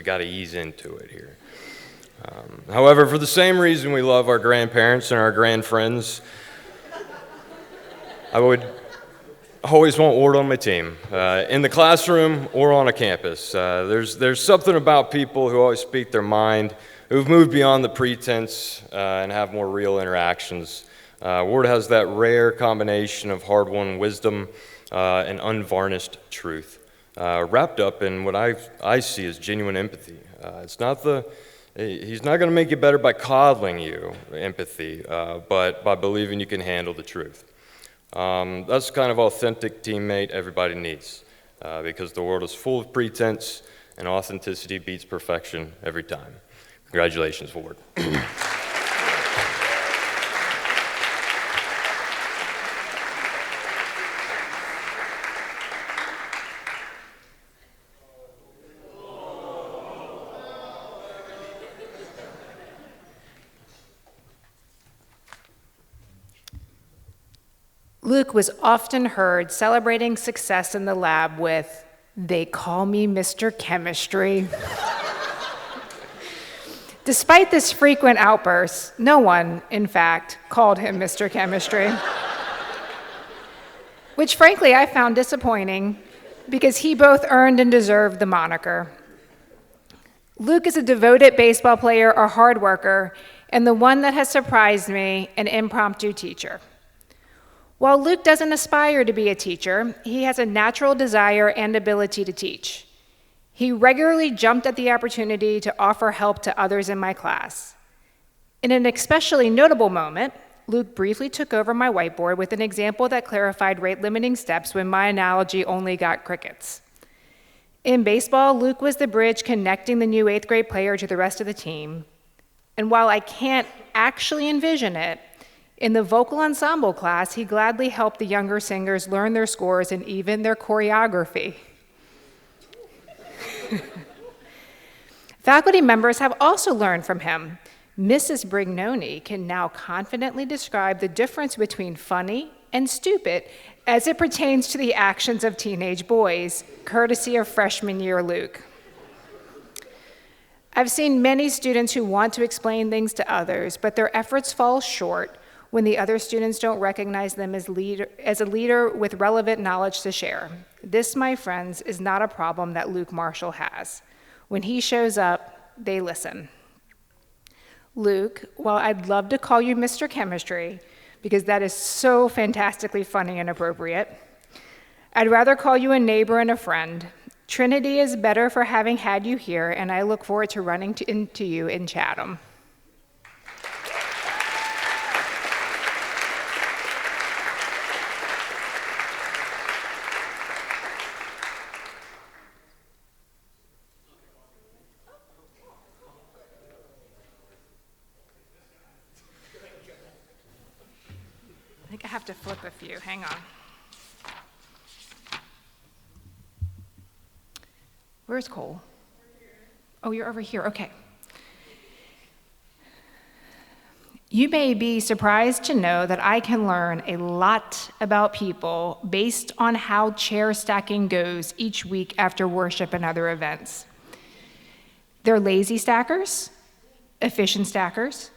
got to ease into it here. However, for the same reason we love our grandparents and our grandfriends, I would always want Ward on my team, in the classroom or on a campus. There's something about people who always speak their mind, who've moved beyond the pretense and have more real interactions. Ward has that rare combination of hard-won wisdom and unvarnished truth, wrapped up in what I see as genuine empathy. He's not going to make you better by coddling you, empathy, but by believing you can handle the truth. That's the kind of authentic teammate everybody needs, because the world is full of pretense, and authenticity beats perfection every time. Congratulations, Ward. Luke was often heard celebrating success in the lab with, "They call me Mr. Chemistry." Despite this frequent outburst, no one, in fact, called him Mr. Chemistry, which frankly I found disappointing because he both earned and deserved the moniker. Luke is a devoted baseball player, a hard worker, and the one that has surprised me, an impromptu teacher. While Luke doesn't aspire to be a teacher, he has a natural desire and ability to teach. He regularly jumped at the opportunity to offer help to others in my class. In an especially notable moment, Luke briefly took over my whiteboard with an example that clarified rate-limiting steps when my analogy only got crickets. In baseball, Luke was the bridge connecting the new 8th grade player to the rest of the team. And while I can't actually envision it, in the vocal ensemble class, he gladly helped the younger singers learn their scores and even their choreography. Faculty members have also learned from him. Mrs. Brignoni can now confidently describe the difference between funny and stupid as it pertains to the actions of teenage boys, courtesy of freshman year Luke. I've seen many students who want to explain things to others, but their efforts fall short when the other students don't recognize them as a leader with relevant knowledge to share. This, my friends, is not a problem that Luke Marshall has. When he shows up, they listen. Luke, while I'd love to call you Mr. Chemistry, because that is so fantastically funny and appropriate, I'd rather call you a neighbor and a friend. Trinity is better for having had you here, and I look forward to running into you in Chatham. I think I have to flip a few. Hang on. Where's Cole? Oh, you're over here. Okay. You may be surprised to know that I can learn a lot about people based on how chair stacking goes each week after worship and other events. They're lazy stackers, efficient stackers,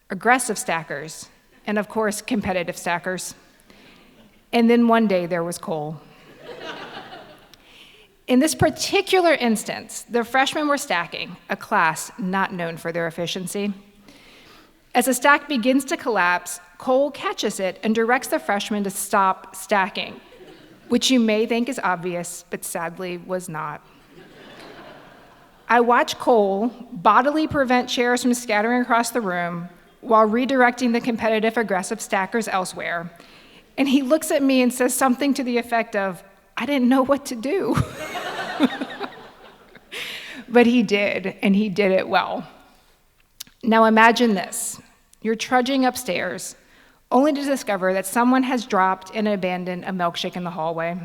aggressive stackers, and of course, competitive stackers. And then one day there was Cole. In this particular instance, the freshmen were stacking, a class not known for their efficiency. As a stack begins to collapse, Cole catches it and directs the freshmen to stop stacking, which you may think is obvious, but sadly was not. I watch Cole bodily prevent chairs from scattering across the room while redirecting the competitive, aggressive stackers elsewhere. And he looks at me and says something to the effect of, "I didn't know what to do." But he did, and he did it well. Now imagine this. You're trudging upstairs, only to discover that someone has dropped and abandoned a milkshake in the hallway.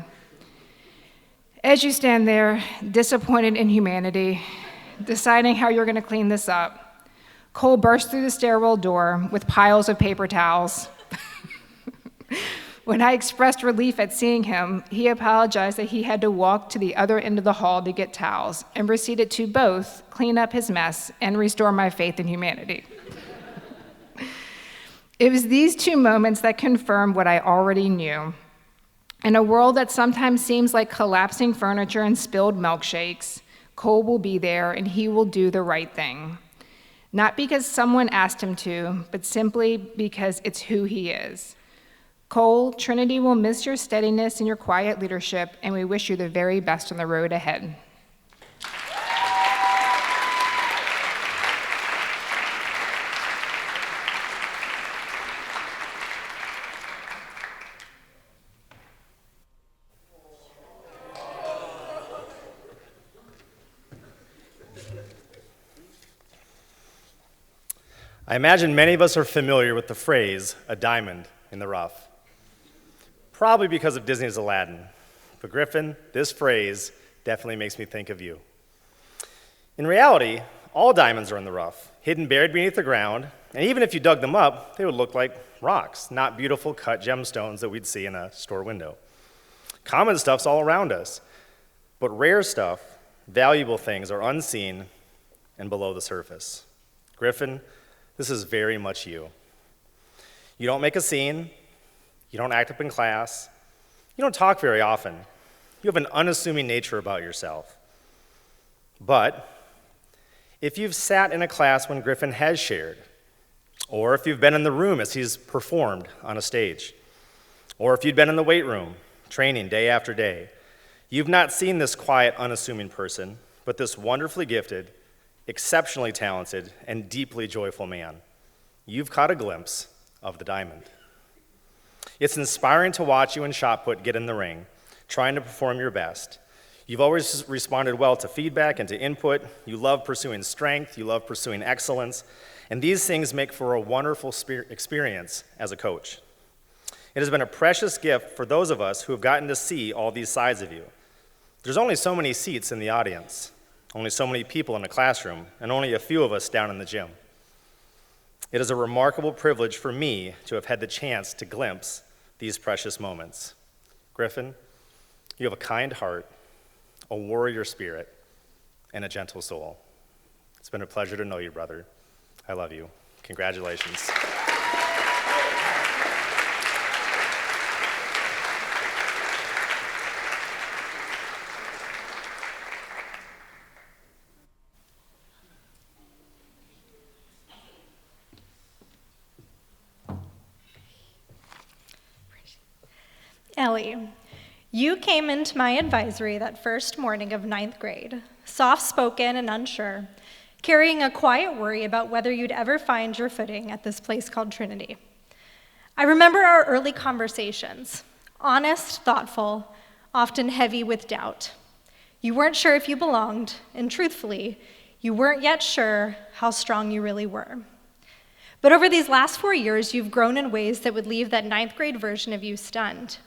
As you stand there, disappointed in humanity, deciding how you're going to clean this up, Cole bursts through the stairwell door with piles of paper towels. When I expressed relief at seeing him, he apologized that he had to walk to the other end of the hall to get towels and proceeded to both clean up his mess and restore my faith in humanity. It was these two moments that confirmed what I already knew. In a world that sometimes seems like collapsing furniture and spilled milkshakes, Cole will be there and he will do the right thing. Not because someone asked him to, but simply because it's who he is. Cole, Trinity will miss your steadiness and your quiet leadership, and we wish you the very best on the road ahead. I imagine many of us are familiar with the phrase, "a diamond in the rough." Probably because of Disney's Aladdin. But Griffin, this phrase definitely makes me think of you. In reality, all diamonds are in the rough, hidden buried beneath the ground, and even if you dug them up, they would look like rocks, not beautiful cut gemstones that we'd see in a store window. Common stuff's all around us, but rare stuff, valuable things are unseen and below the surface. Griffin, this is very much you. You don't make a scene. You don't act up in class. You don't talk very often. You have an unassuming nature about yourself. But if you've sat in a class when Griffin has shared, or if you've been in the room as he's performed on a stage, or if you'd been in the weight room training day after day, you've not seen this quiet, unassuming person, but this wonderfully gifted, exceptionally talented, and deeply joyful man. You've caught a glimpse of the diamond. It's inspiring to watch you in shot put get in the ring, trying to perform your best. You've always responded well to feedback and to input. You love pursuing strength. You love pursuing excellence. And these things make for a wonderful experience as a coach. It has been a precious gift for those of us who have gotten to see all these sides of you. There's only so many seats in the audience, only so many people in a classroom, and only a few of us down in the gym. It is a remarkable privilege for me to have had the chance to glimpse these precious moments. Griffin, you have a kind heart, a warrior spirit, and a gentle soul. It's been a pleasure to know you, brother. I love you. Congratulations. Ellie, you came into my advisory that first morning of 9th grade, soft-spoken and unsure, carrying a quiet worry about whether you'd ever find your footing at this place called Trinity. I remember our early conversations, honest, thoughtful, often heavy with doubt. You weren't sure if you belonged, and truthfully, you weren't yet sure how strong you really were. But over these last 4 years, you've grown in ways that would leave that 9th grade version of you stunned.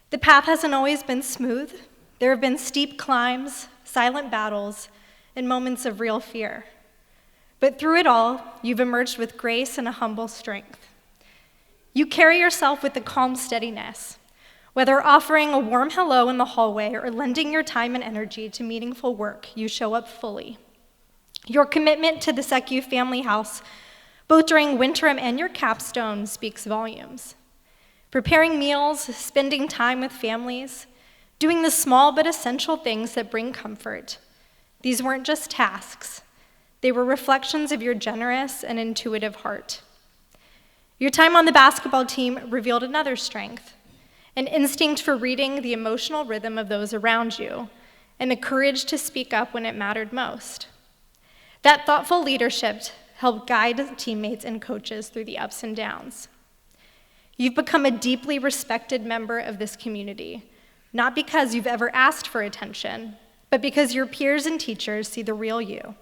The path hasn't always been smooth. There have been steep climbs, silent battles, and moments of real fear. But through it all, you've emerged with grace and a humble strength. You carry yourself with a calm steadiness, whether offering a warm hello in the hallway or lending your time and energy to meaningful work, you show up fully. Your commitment to the SECU family house, both during Winterim and your capstone, speaks volumes. Preparing meals, spending time with families, doing the small but essential things that bring comfort. These weren't just tasks. They were reflections of your generous and intuitive heart. Your time on the basketball team revealed another strength, an instinct for reading the emotional rhythm of those around you, and the courage to speak up when it mattered most. That thoughtful leadership helped guide teammates and coaches through the ups and downs. You've become a deeply respected member of this community, not because you've ever asked for attention, but because your peers and teachers see the real you,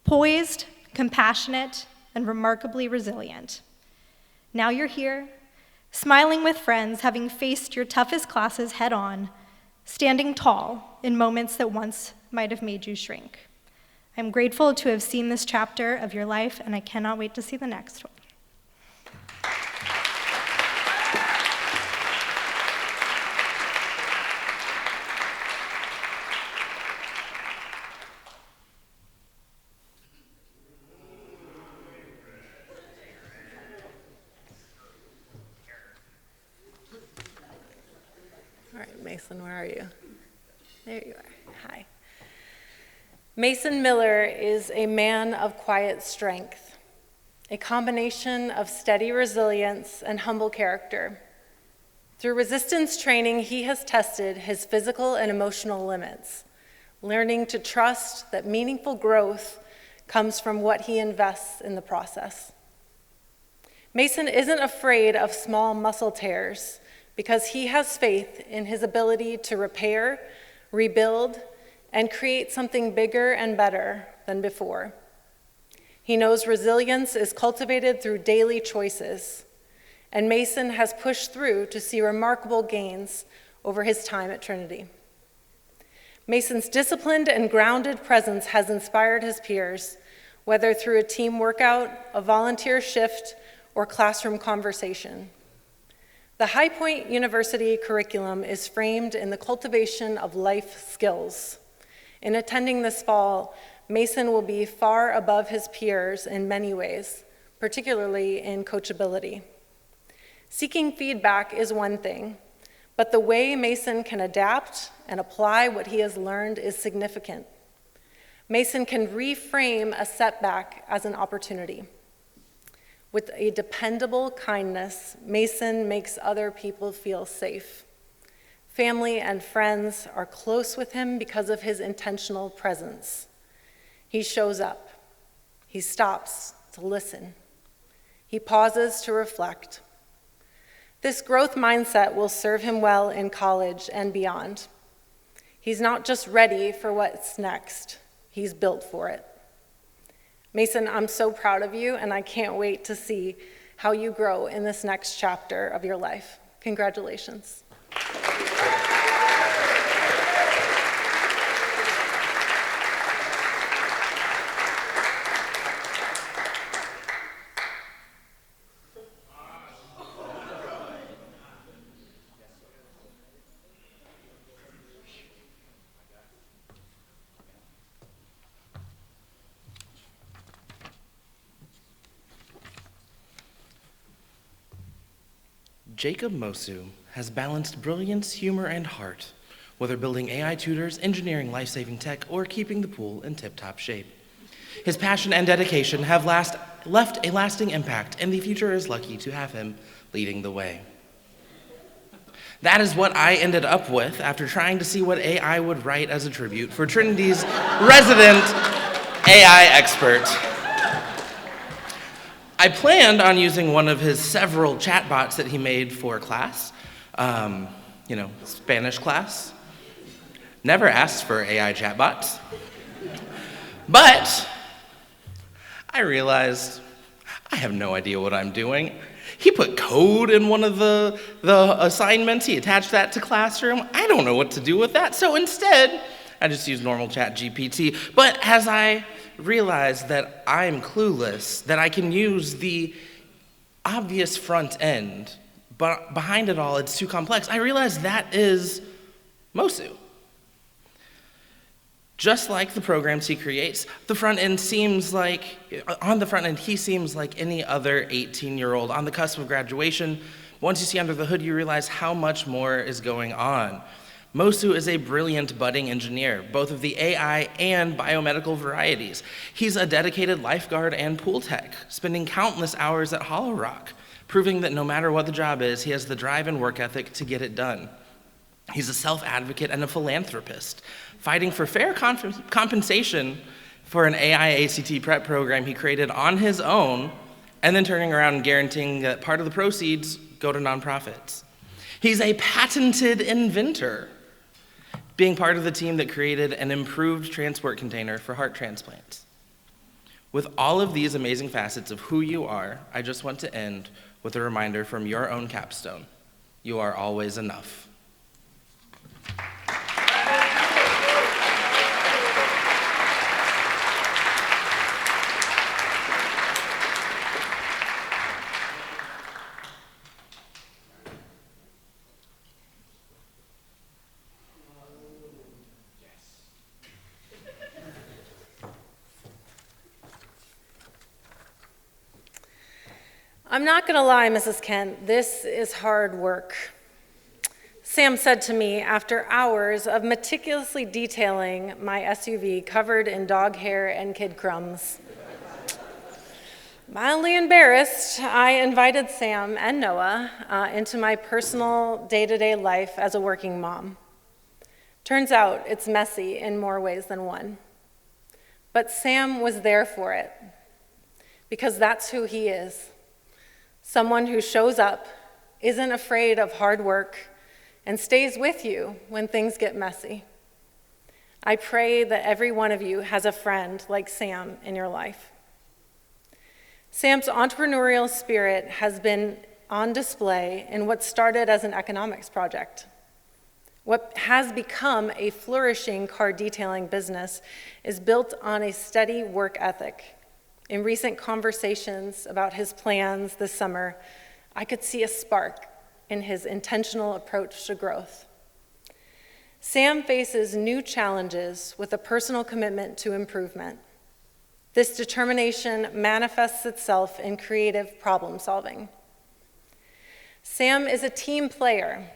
poised, compassionate, and remarkably resilient. Now you're here, smiling with friends, having faced your toughest classes head on, standing tall in moments that once might have made you shrink. I'm grateful to have seen this chapter of your life, and I cannot wait to see the next one. All right, Mason, where are you? There you are. Hi. Mason Miller is a man of quiet strength, a combination of steady resilience and humble character. Through resistance training, he has tested his physical and emotional limits, learning to trust that meaningful growth comes from what he invests in the process. Mason isn't afraid of small muscle tears because he has faith in his ability to repair, rebuild, and create something bigger and better than before. He knows resilience is cultivated through daily choices, and Mason has pushed through to see remarkable gains over his time at Trinity. Mason's disciplined and grounded presence has inspired his peers, whether through a team workout, a volunteer shift, or classroom conversation. The High Point University curriculum is framed in the cultivation of life skills. In attending this fall, Mason will be far above his peers in many ways, particularly in coachability. Seeking feedback is one thing, but the way Mason can adapt and apply what he has learned is significant. Mason can reframe a setback as an opportunity. With a dependable kindness, Mason makes other people feel safe. Family and friends are close with him because of his intentional presence. He shows up. He stops to listen. He pauses to reflect. This growth mindset will serve him well in college and beyond. He's not just ready for what's next, he's built for it. Mason, I'm so proud of you, and I can't wait to see how you grow in this next chapter of your life. Congratulations. Jacob Mosu has balanced brilliance, humor, and heart, whether building AI tutors, engineering life-saving tech, or keeping the pool in tip-top shape. His passion and dedication have left a lasting impact, and the future is lucky to have him leading the way. That is what I ended up with after trying to see what AI would write as a tribute for Trinity's resident AI expert. I planned on using one of his several chatbots that he made for class, Spanish class. Never asked for AI chatbots. But I realized I have no idea what I'm doing. He put code in one of the assignments. He attached that to Classroom. I don't know what to do with that. So instead, I just use normal chat GPT. But as I realized that I'm clueless, that I can use the obvious front end, but behind it all, it's too complex, I realized that is Mosu. Just like the programs he creates, the front end seems like, on the front end, he seems like any other 18-year-old on the cusp of graduation. Once you see under the hood, you realize how much more is going on. Mosu is a brilliant budding engineer, both of the AI and biomedical varieties. He's a dedicated lifeguard and pool tech, spending countless hours at Hollow Rock, proving that no matter what the job is, he has the drive and work ethic to get it done. He's a self-advocate and a philanthropist, fighting for fair compensation for an AI ACT prep program he created on his own, and then turning around and guaranteeing that part of the proceeds go to nonprofits. He's a patented inventor, being part of the team that created an improved transport container for heart transplants. With all of these amazing facets of who you are, I just want to end with a reminder from your own capstone. You are always enough. I'm not going to lie, Mrs. Kent, this is hard work. Sam said to me after hours of meticulously detailing my SUV covered in dog hair and kid crumbs. Mildly embarrassed, I invited Sam and Noah into my personal day-to-day life as a working mom. Turns out it's messy in more ways than one. But Sam was there for it, because that's who he is. Someone who shows up, isn't afraid of hard work, and stays with you when things get messy. I pray that every one of you has a friend like Sam in your life. Sam's entrepreneurial spirit has been on display in what started as an economics project. What has become a flourishing car detailing business is built on a steady work ethic. In recent conversations about his plans this summer, I could see a spark in his intentional approach to growth. Sam faces new challenges with a personal commitment to improvement. This determination manifests itself in creative problem solving. Sam is a team player,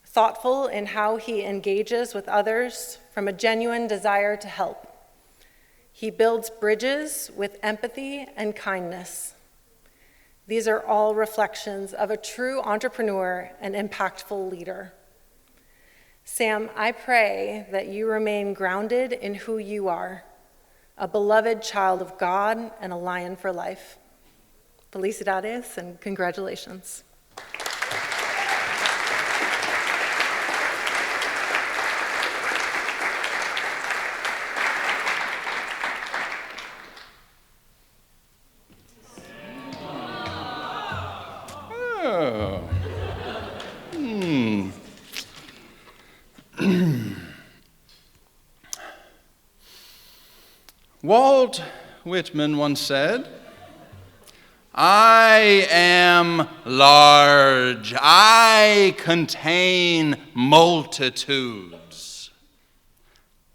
thoughtful in how he engages with others from a genuine desire to help. He builds bridges with empathy and kindness. These are all reflections of a true entrepreneur and impactful leader. Sam, I pray that you remain grounded in who you are, a beloved child of God and a lion for life. Felicidades and congratulations. Walt Whitman once said, "I am large. I contain multitudes."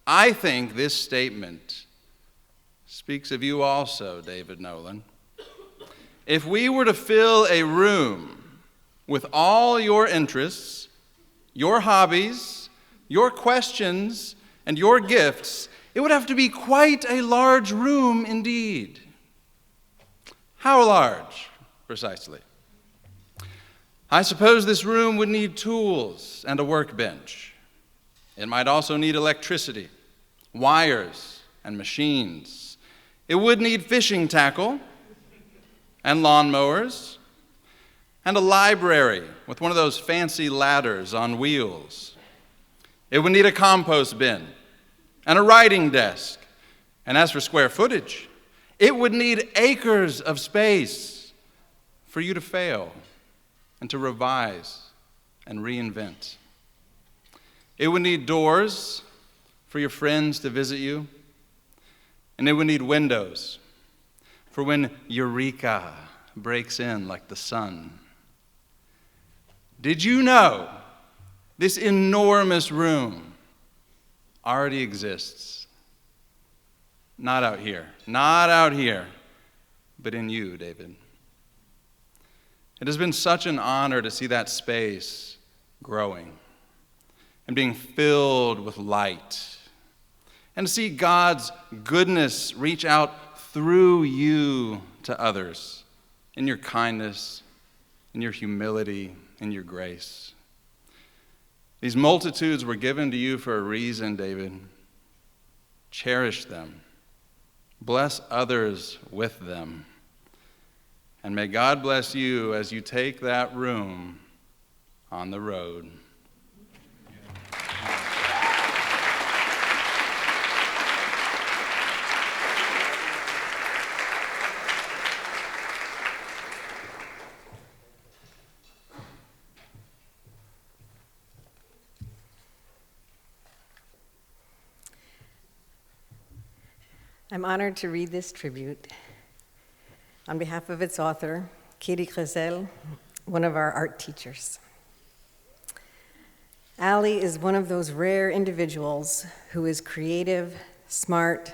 I think this statement speaks of you also, David Nolan. If we were to fill a room with all your interests, your hobbies, your questions, and your gifts, it would have to be quite a large room indeed. How large, precisely? I suppose this room would need tools and a workbench. It might also need electricity, wires, and machines. It would need fishing tackle and lawnmowers and a library with one of those fancy ladders on wheels. It would need a compost bin and a writing desk. And as for square footage, it would need acres of space for you to fail and to revise and reinvent. It would need doors, for your friends to visit you, and it would need windows for when Eureka breaks in like the sun. Did you know this enormous room already exists? Not out here, but in you, David. It has been such an honor to see that space growing and being filled with light, and to see God's goodness reach out through you to others in your kindness, in your humility, in your grace. These multitudes were given to you for a reason, David. Cherish them. Bless others with them. And may God bless you as you take that room on the road. I'm honored to read this tribute on behalf of its author, Katie Krezel, one of our art teachers. Allie is one of those rare individuals who is creative, smart,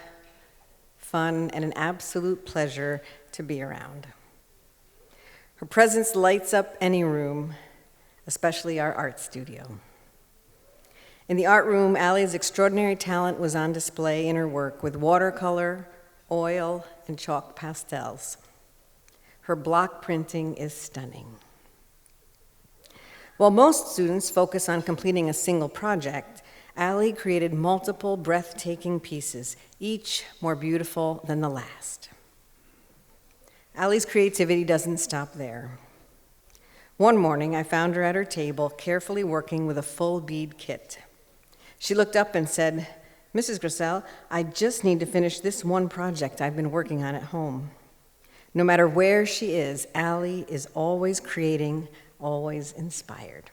fun, and an absolute pleasure to be around. Her presence lights up any room, especially our art studio. In the art room, Allie's extraordinary talent was on display in her work with watercolor, oil, and chalk pastels. Her block printing is stunning. While most students focus on completing a single project, Allie created multiple breathtaking pieces, each more beautiful than the last. Allie's creativity doesn't stop there. One morning, I found her at her table, carefully working with a full bead kit. She looked up and said, "Mrs. Grissel, I just need to finish this one project I've been working on at home." No matter where she is, Allie is always creating, always inspired.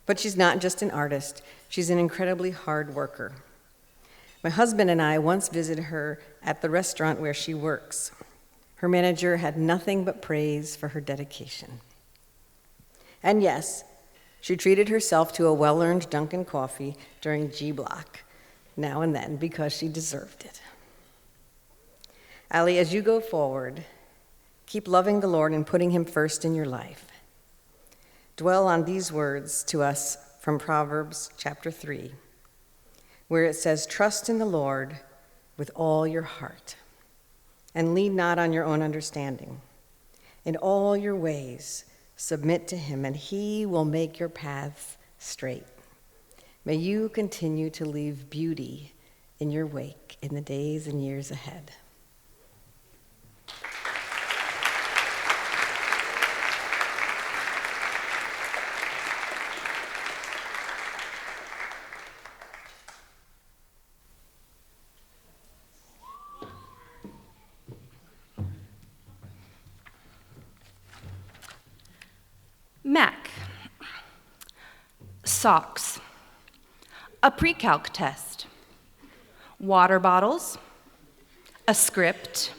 But she's not just an artist, she's an incredibly hard worker. My husband and I once visited her at the restaurant where she works. Her manager had nothing but praise for her dedication. And yes, she treated herself to a well-earned Dunkin' coffee during G Block now and then because she deserved it. Allie, as you go forward, keep loving the Lord and putting him first in your life. Dwell on these words to us from Proverbs chapter 3, where it says, "Trust in the Lord with all your heart, and lean not on your own understanding. In all your ways submit to him, and he will make your paths straight." May you continue to leave beauty in your wake in the days and years ahead. Mac. Socks. A pre-calc test. Water bottles. A script.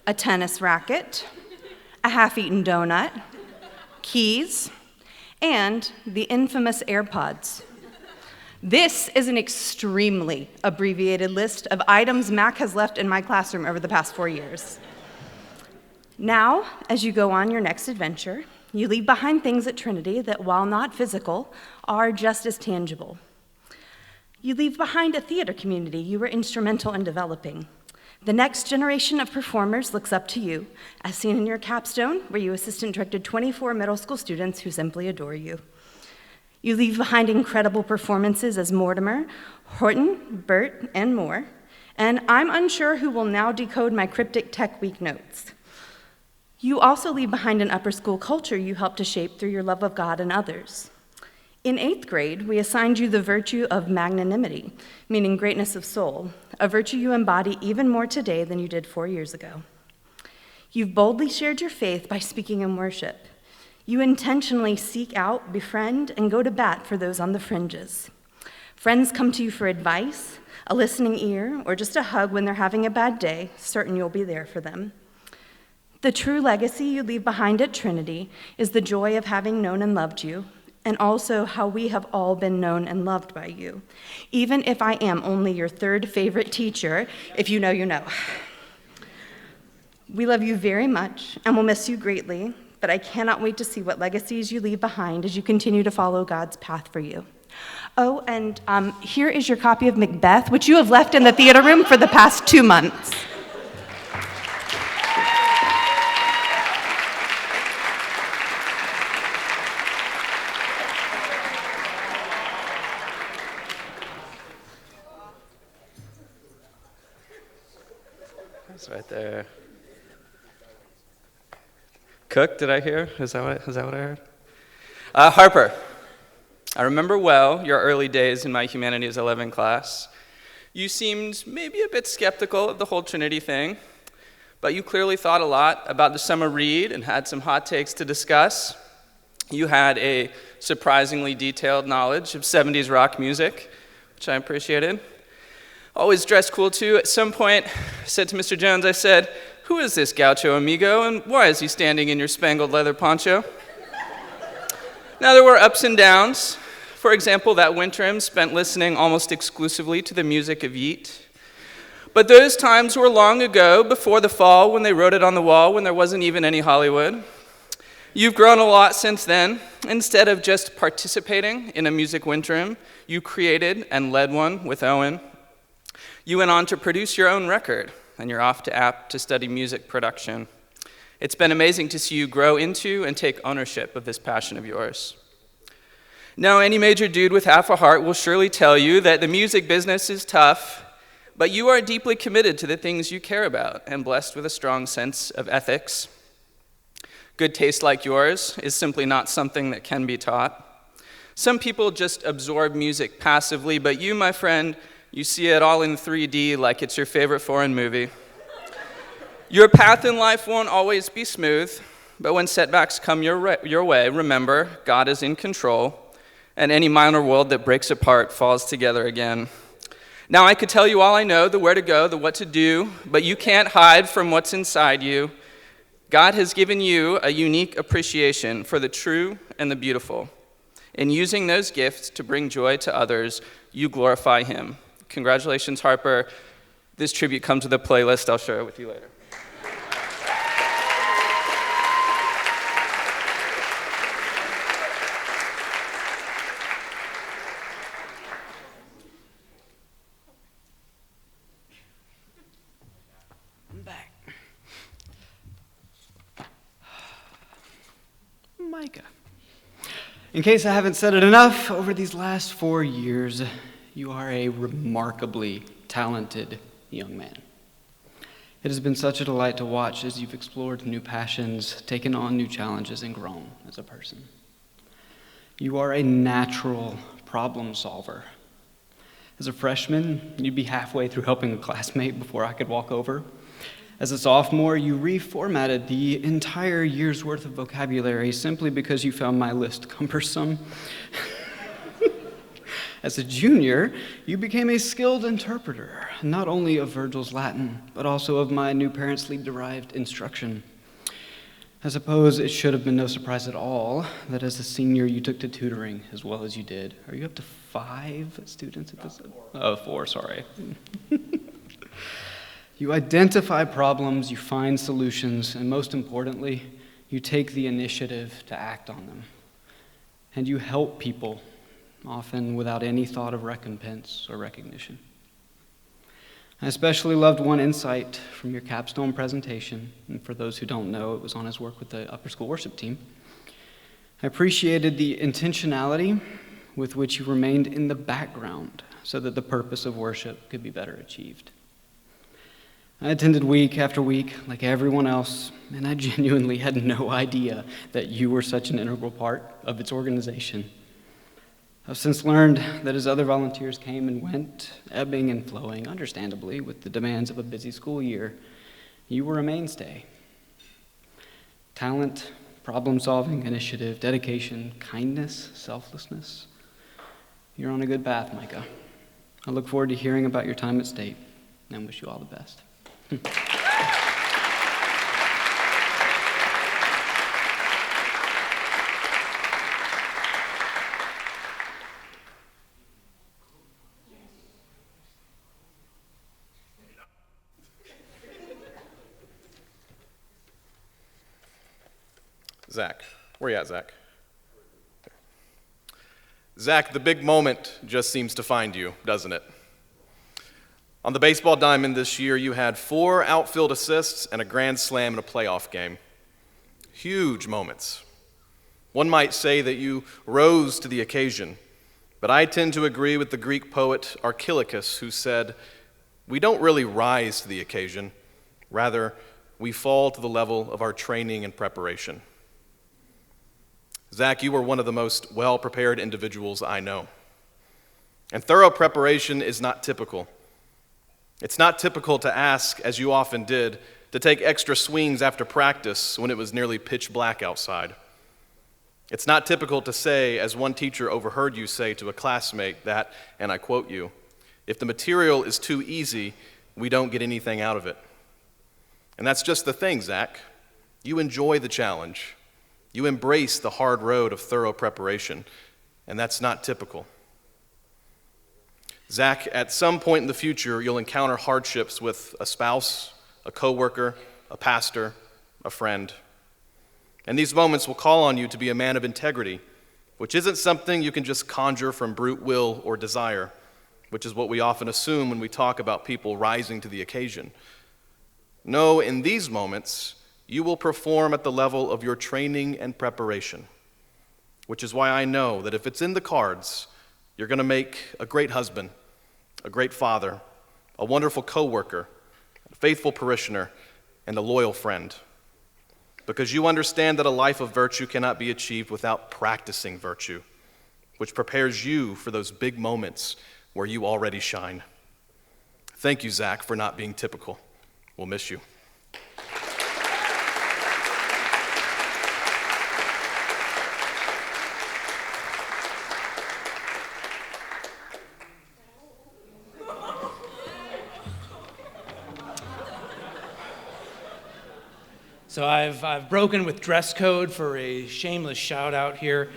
A tennis racket. A half-eaten donut. Keys. And the infamous AirPods. This is an extremely abbreviated list of items Mac has left in my classroom over the past 4 years. Now, as you go on your next adventure, you leave behind things at Trinity that, while not physical, are just as tangible. You leave behind a theater community you were instrumental in developing. The next generation of performers looks up to you, as seen in your capstone, where you assistant directed 24 middle school students who simply adore you. You leave behind incredible performances as Mortimer, Horton, Bert, and more, and I'm unsure who will now decode my cryptic Tech Week notes. You also leave behind an upper school culture you helped to shape through your love of God and others. In 8th grade, we assigned you the virtue of magnanimity, meaning greatness of soul, a virtue you embody even more today than you did 4 years ago. You've boldly shared your faith by speaking in worship. You intentionally seek out, befriend, and go to bat for those on the fringes. Friends come to you for advice, a listening ear, or just a hug when they're having a bad day, certain you'll be there for them. The true legacy you leave behind at Trinity is the joy of having known and loved you, and also how we have all been known and loved by you. Even if I am only your third favorite teacher, if you know, you know. We love you very much and will miss you greatly, but I cannot wait to see what legacies you leave behind as you continue to follow God's path for you. Oh, and here is your copy of Macbeth, which you have left in the theater room for the past 2 months. That's right there. Cook, did I hear? Is that what I heard? Harper, I remember well your early days in my Humanities 11 class. You seemed maybe a bit skeptical of the whole Trinity thing, but you clearly thought a lot about the summer read and had some hot takes to discuss. You had a surprisingly detailed knowledge of 70s rock music, which I appreciated. Always dressed cool too. At some point, I said to Mr. Jones, I said, "Who is this gaucho amigo, and why is he standing in your spangled leather poncho?" Now, there were ups and downs. For example, that Wintrim spent listening almost exclusively to the music of Yeat. But those times were long ago, before the fall, when they wrote it on the wall, when there wasn't even any Hollywood. You've grown a lot since then. Instead of just participating in a music Wintrim, you created and led one with Owen. You went on to produce your own record, and you're off to Apt to study music production. It's been amazing to see you grow into and take ownership of this passion of yours. Now, any major dude with half a heart will surely tell you that the music business is tough, but you are deeply committed to the things you care about and blessed with a strong sense of ethics. Good taste like yours is simply not something that can be taught. Some people just absorb music passively, but you, my friend, you see it all in 3D like it's your favorite foreign movie. Your path in life won't always be smooth, but when setbacks come your way, remember, God is in control, and any minor world that breaks apart falls together again. Now, I could tell you all I know, the where to go, the what to do, but you can't hide from what's inside you. God has given you a unique appreciation for the true and the beautiful. In using those gifts to bring joy to others, you glorify Him. Congratulations, Harper. This tribute comes with a playlist. I'll share it with you later. I'm back. Micah. In case I haven't said it enough, over these last 4 years, you are a remarkably talented young man. It has been such a delight to watch as you've explored new passions, taken on new challenges, and grown as a person. You are a natural problem solver. As a freshman, you'd be halfway through helping a classmate before I could walk over. As a sophomore, you reformatted the entire year's worth of vocabulary simply because you found my list cumbersome. As a junior, you became a skilled interpreter, not only of Virgil's Latin, but also of my New Parents' League-derived instruction. I suppose it should have been no surprise at all that as a senior you took to tutoring as well as you did. Are you up to 5 students at this? Oh, 4, sorry. You identify problems, you find solutions, and most importantly, you take the initiative to act on them. And you help people, often without any thought of recompense or recognition. I especially loved one insight from your capstone presentation, and for those who don't know, it was on his work with the upper school worship team. I appreciated the intentionality with which you remained in the background so that the purpose of worship could be better achieved. I attended week after week like everyone else, and I genuinely had no idea that you were such an integral part of its organization. I've since learned that as other volunteers came and went, ebbing and flowing, understandably, with the demands of a busy school year, you were a mainstay. Talent, problem-solving, initiative, dedication, kindness, selflessness. You're on a good path, Micah. I look forward to hearing about your time at State and wish you all the best. Zach. Where you at, Zach? Zach, the big moment just seems to find you, doesn't it? On the baseball diamond this year, you had 4 outfield assists and a grand slam in a playoff game. Huge moments. One might say that you rose to the occasion, but I tend to agree with the Greek poet Archilochus, who said, "We don't really rise to the occasion. Rather, we fall to the level of our training and preparation." Zach, you were one of the most well-prepared individuals I know. And thorough preparation is not typical. It's not typical to ask, as you often did, to take extra swings after practice when it was nearly pitch black outside. It's not typical to say, as one teacher overheard you say to a classmate, that, and I quote you, "If the material is too easy, we don't get anything out of it." And that's just the thing, Zach. You enjoy the challenge. You embrace the hard road of thorough preparation, and that's not typical. Zach, at some point in the future, you'll encounter hardships with a spouse, a coworker, a pastor, a friend. And these moments will call on you to be a man of integrity, which isn't something you can just conjure from brute will or desire, which is what we often assume when we talk about people rising to the occasion. No, in these moments, you will perform at the level of your training and preparation, which is why I know that if it's in the cards, you're going to make a great husband, a great father, a wonderful coworker, a faithful parishioner, and a loyal friend. Because you understand that a life of virtue cannot be achieved without practicing virtue, which prepares you for those big moments where you already shine. Thank you, Zach, for not being typical. We'll miss you. So I've broken with dress code for a shameless shout out here.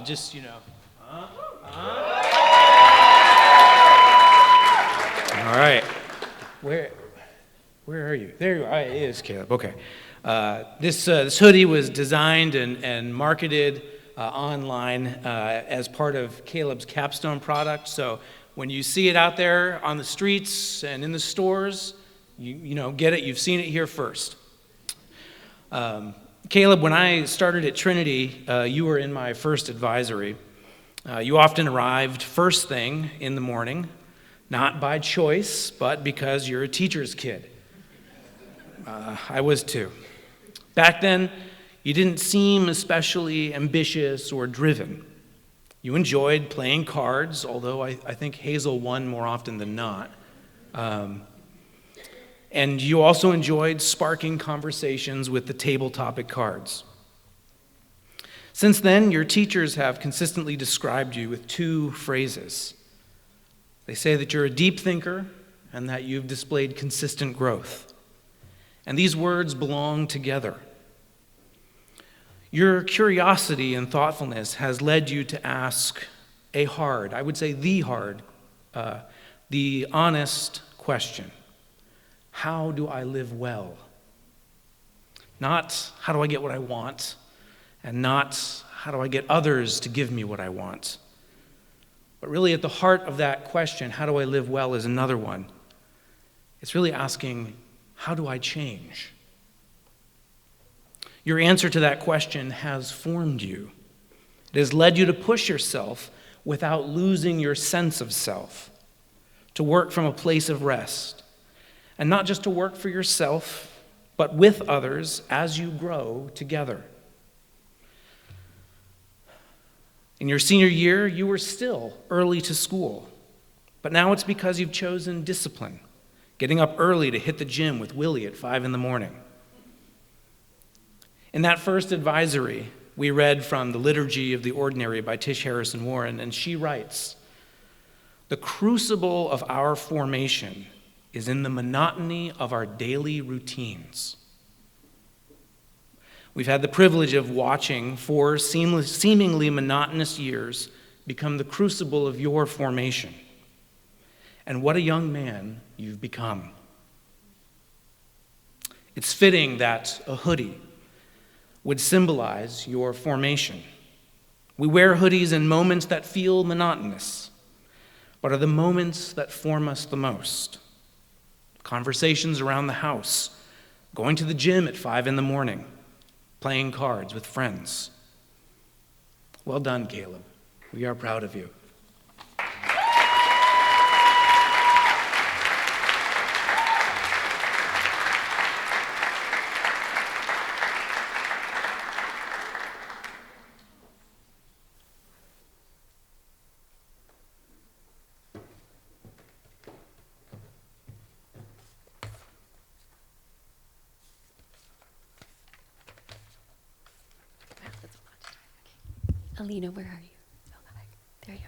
Just, you know. All right. Where are you? There you are. It is Caleb. Okay. This hoodie was designed and marketed online as part of Caleb's capstone product. So when you see it out there on the streets and in the stores, you know, get it. You've seen it here first. Caleb, when I started at Trinity, you were in my first advisory. You often arrived first thing in the morning, not by choice, but because you're a teacher's kid. I was too. Back then, you didn't seem especially ambitious or driven. You enjoyed playing cards, although I think Hazel won more often than not. And you also enjoyed sparking conversations with the table topic cards. Since then, your teachers have consistently described you with 2 phrases. They say that you're a deep thinker and that you've displayed consistent growth. And these words belong together. Your curiosity and thoughtfulness has led you to ask a hard, I would say the honest question. How do I live well? Not how do I get what I want, and not how do I get others to give me what I want. But really at the heart of that question, how do I live well, is another one. It's really asking, how do I change? Your answer to that question has formed you. It has led you to push yourself without losing your sense of self, to work from a place of rest. And not just to work for yourself, but with others as you grow together. In your senior year, you were still early to school, but now it's because you've chosen discipline, getting up early to hit the gym with Willie at 5 in the morning. In that first advisory, we read from the Liturgy of the Ordinary by Tish Harrison Warren, and she writes, The crucible of our formation is in the monotony of our daily routines. We've had the privilege of watching 4 seemingly monotonous years become the crucible of your formation. And what a young man you've become. It's fitting that a hoodie would symbolize your formation. We wear hoodies in moments that feel monotonous, but are the moments that form us the most. Conversations around the house, going to the gym at 5 a.m, playing cards with friends. Well done, Caleb. We are proud of you. Alina, where are you? Oh, hi. There you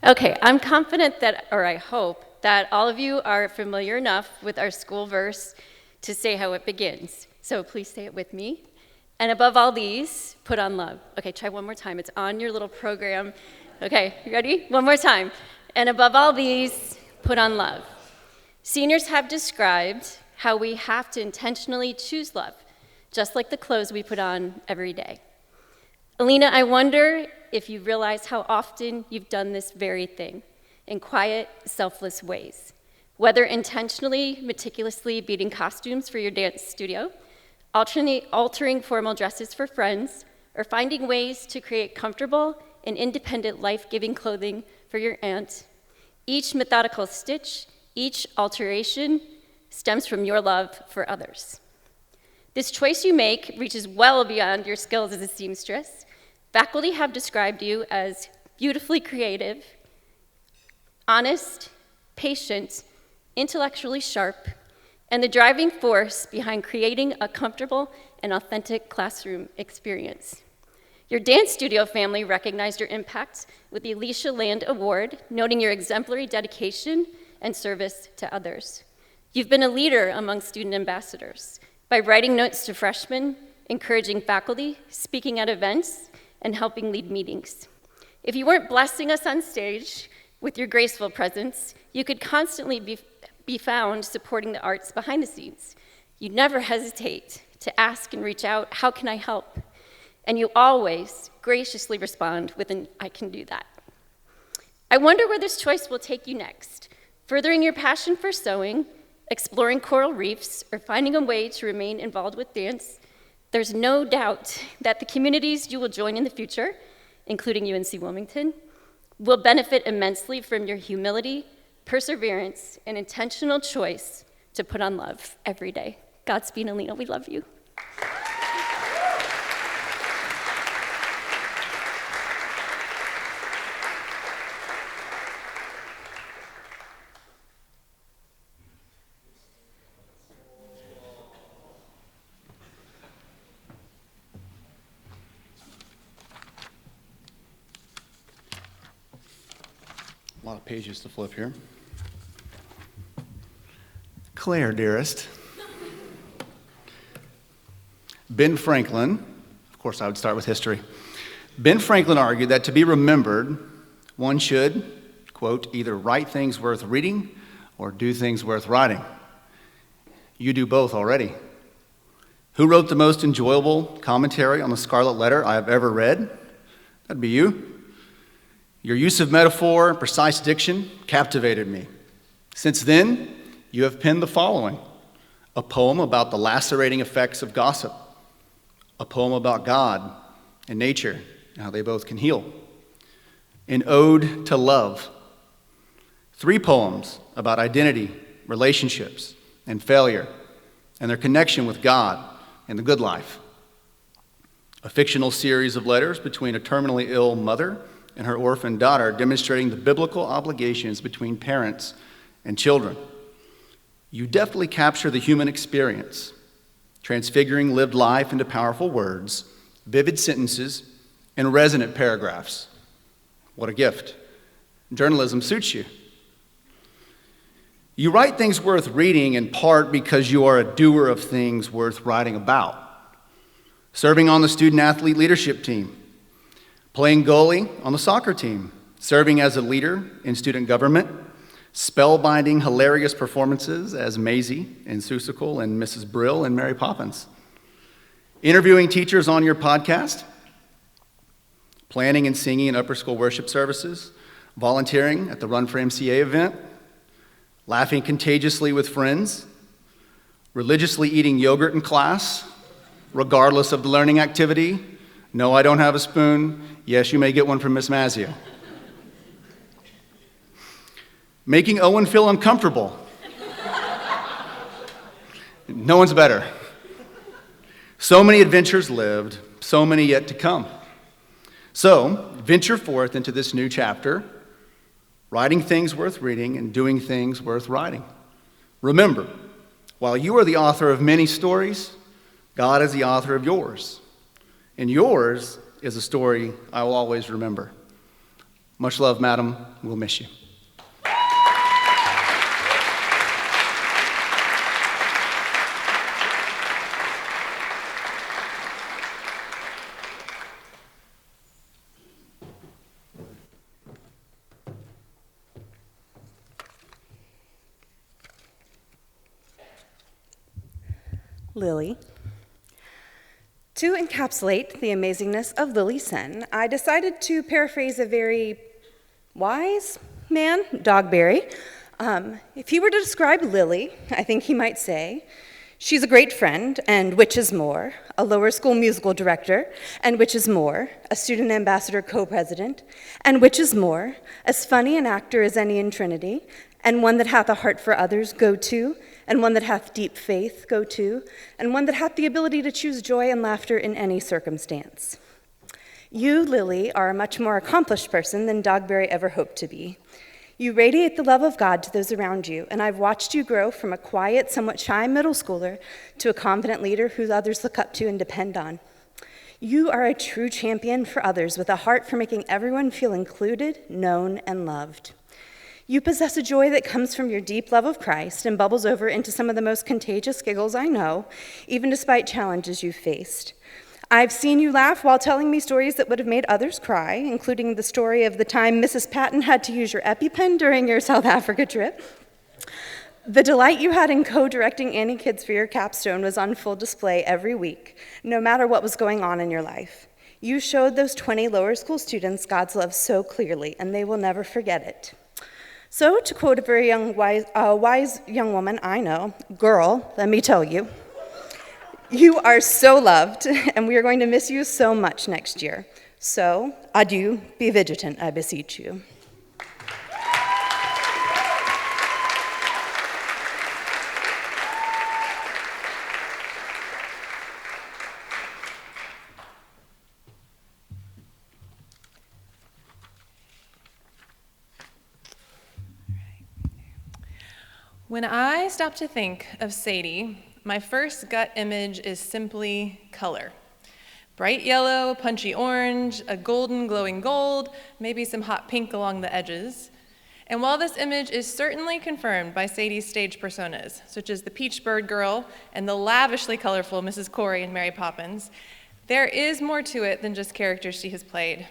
are. Okay, I'm confident that, or I hope, that all of you are familiar enough with our school verse to say how it begins. So please say it with me. And above all these, put on love. Okay, try one more time. It's on your little program. Okay, you ready? One more time. And above all these, put on love. Seniors have described how we have to intentionally choose love, just like the clothes we put on every day. Alina, I wonder if you realize how often you've done this very thing in quiet, selfless ways, whether intentionally, meticulously beating costumes for your dance studio, altering formal dresses for friends, or finding ways to create comfortable and independent life-giving clothing for your aunt. Each methodical stitch, each alteration stems from your love for others. This choice you make reaches well beyond your skills as a seamstress. Faculty have described you as beautifully creative, honest, patient, intellectually sharp, and the driving force behind creating a comfortable and authentic classroom experience. Your dance studio family recognized your impact with the Alicia Land Award, noting your exemplary dedication and service to others. You've been a leader among student ambassadors by writing notes to freshmen, encouraging faculty, speaking at events, and helping lead meetings. If you weren't blessing us on stage with your graceful presence, you could constantly be found supporting the arts behind the scenes. You never hesitate to ask and reach out, how can I help? And you always graciously respond with an, I can do that. I wonder where this choice will take you next, furthering your passion for sewing, exploring coral reefs, or finding a way to remain involved with dance. There's no doubt that the communities you will join in the future, including UNC Wilmington, will benefit immensely from your humility, perseverance, and intentional choice to put on love every day. Godspeed, Alina, we love you. A lot of pages to flip here. Claire, dearest. Ben Franklin, of course I would start with history. Ben Franklin argued that to be remembered, one should, quote, either write things worth reading or do things worth writing. You do both already. Who wrote the most enjoyable commentary on the Scarlet Letter I have ever read? That'd be you. Your use of metaphor and precise diction captivated me. Since then, you have penned the following: a poem about the lacerating effects of gossip, a poem about God and nature and how they both can heal, an ode to love, 3 poems about identity, relationships, and failure, and their connection with God and the good life, a fictional series of letters between a terminally ill mother and her orphan daughter, demonstrating the biblical obligations between parents and children. You deftly capture the human experience, transfiguring lived life into powerful words, vivid sentences, and resonant paragraphs. What a gift. Journalism suits you. You write things worth reading in part because you are a doer of things worth writing about. Serving on the student athlete leadership team, playing goalie on the soccer team, serving as a leader in student government, spellbinding hilarious performances as Maisie in Seussical and Mrs. Brill in Mary Poppins, interviewing teachers on your podcast, planning and singing in upper school worship services, volunteering at the Run for MCA event, laughing contagiously with friends, religiously eating yogurt in class, regardless of the learning activity. No, I don't have a spoon. Yes, you may get one from Miss Mazzio. Making Owen feel uncomfortable. No one's better. So many adventures lived, so many yet to come. So, venture forth into this new chapter, writing things worth reading and doing things worth writing. Remember, while you are the author of many stories, God is the author of yours. And yours is a story I will always remember. Much love, madam. We'll miss you. Lily. To encapsulate the amazingness of Lily Sen, I decided to paraphrase a very wise man, Dogberry. If he were to describe Lily, I think he might say, she's a great friend, and which is more, a lower school musical director, and which is more, a student ambassador co-president, and which is more, as funny an actor as any in Trinity, and one that hath a heart for others, go to, and one that hath deep faith, go to, and one that hath the ability to choose joy and laughter in any circumstance. You, Lily, are a much more accomplished person than Dogberry ever hoped to be. You radiate the love of God to those around you, and I've watched you grow from a quiet, somewhat shy middle schooler to a confident leader who others look up to and depend on. You are a true champion for others with a heart for making everyone feel included, known, and loved. You possess a joy that comes from your deep love of Christ and bubbles over into some of the most contagious giggles I know, even despite challenges you've faced. I've seen you laugh while telling me stories that would have made others cry, including the story of the time Mrs. Patton had to use your EpiPen during your South Africa trip. The delight you had in co-directing Annie Kids for your capstone was on full display every week, no matter what was going on in your life. You showed those 20 lower school students God's love so clearly, and they will never forget it. So, to quote a very wise young woman I know, girl, let me tell you, you are so loved, and we are going to miss you so much next year. So, adieu, be vigilant, I beseech you. When I stop to think of Sadie, my first gut image is simply color. Bright yellow, punchy orange, a golden glowing gold, maybe some hot pink along the edges. And while this image is certainly confirmed by Sadie's stage personas, such as the Peach Bird Girl and the lavishly colorful Mrs. Corey in Mary Poppins, there is more to it than just characters she has played.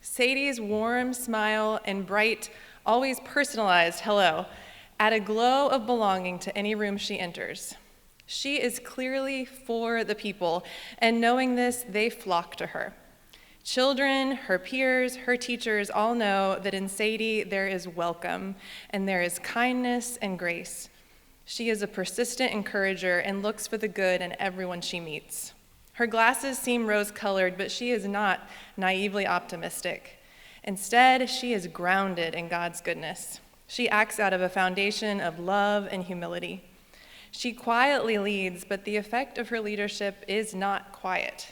Sadie's warm smile and bright, always personalized hello add a glow of belonging to any room she enters. She is clearly for the people, and knowing this, they flock to her. Children, her peers, her teachers all know that in Sadie there is welcome, and there is kindness and grace. She is a persistent encourager and looks for the good in everyone she meets. Her glasses seem rose-colored, but she is not naively optimistic. Instead, she is grounded in God's goodness. She acts out of a foundation of love and humility. She quietly leads, but the effect of her leadership is not quiet.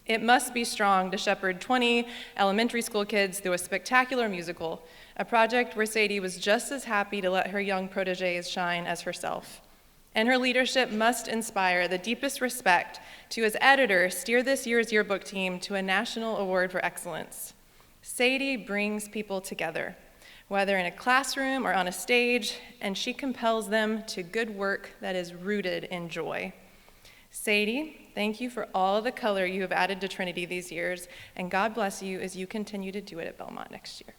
It must be strong to shepherd 20 elementary school kids through a spectacular musical, a project where Sadie was just as happy to let her young protégés shine as herself. And her leadership must inspire the deepest respect to, as editor, steer this year's yearbook team to a national award for excellence. Sadie brings people together. whether in a classroom or on a stage, and she compels them to good work that is rooted in joy. Sadie, thank you for all the color you have added to Trinity these years, and God bless you as you continue to do it at Belmont next year.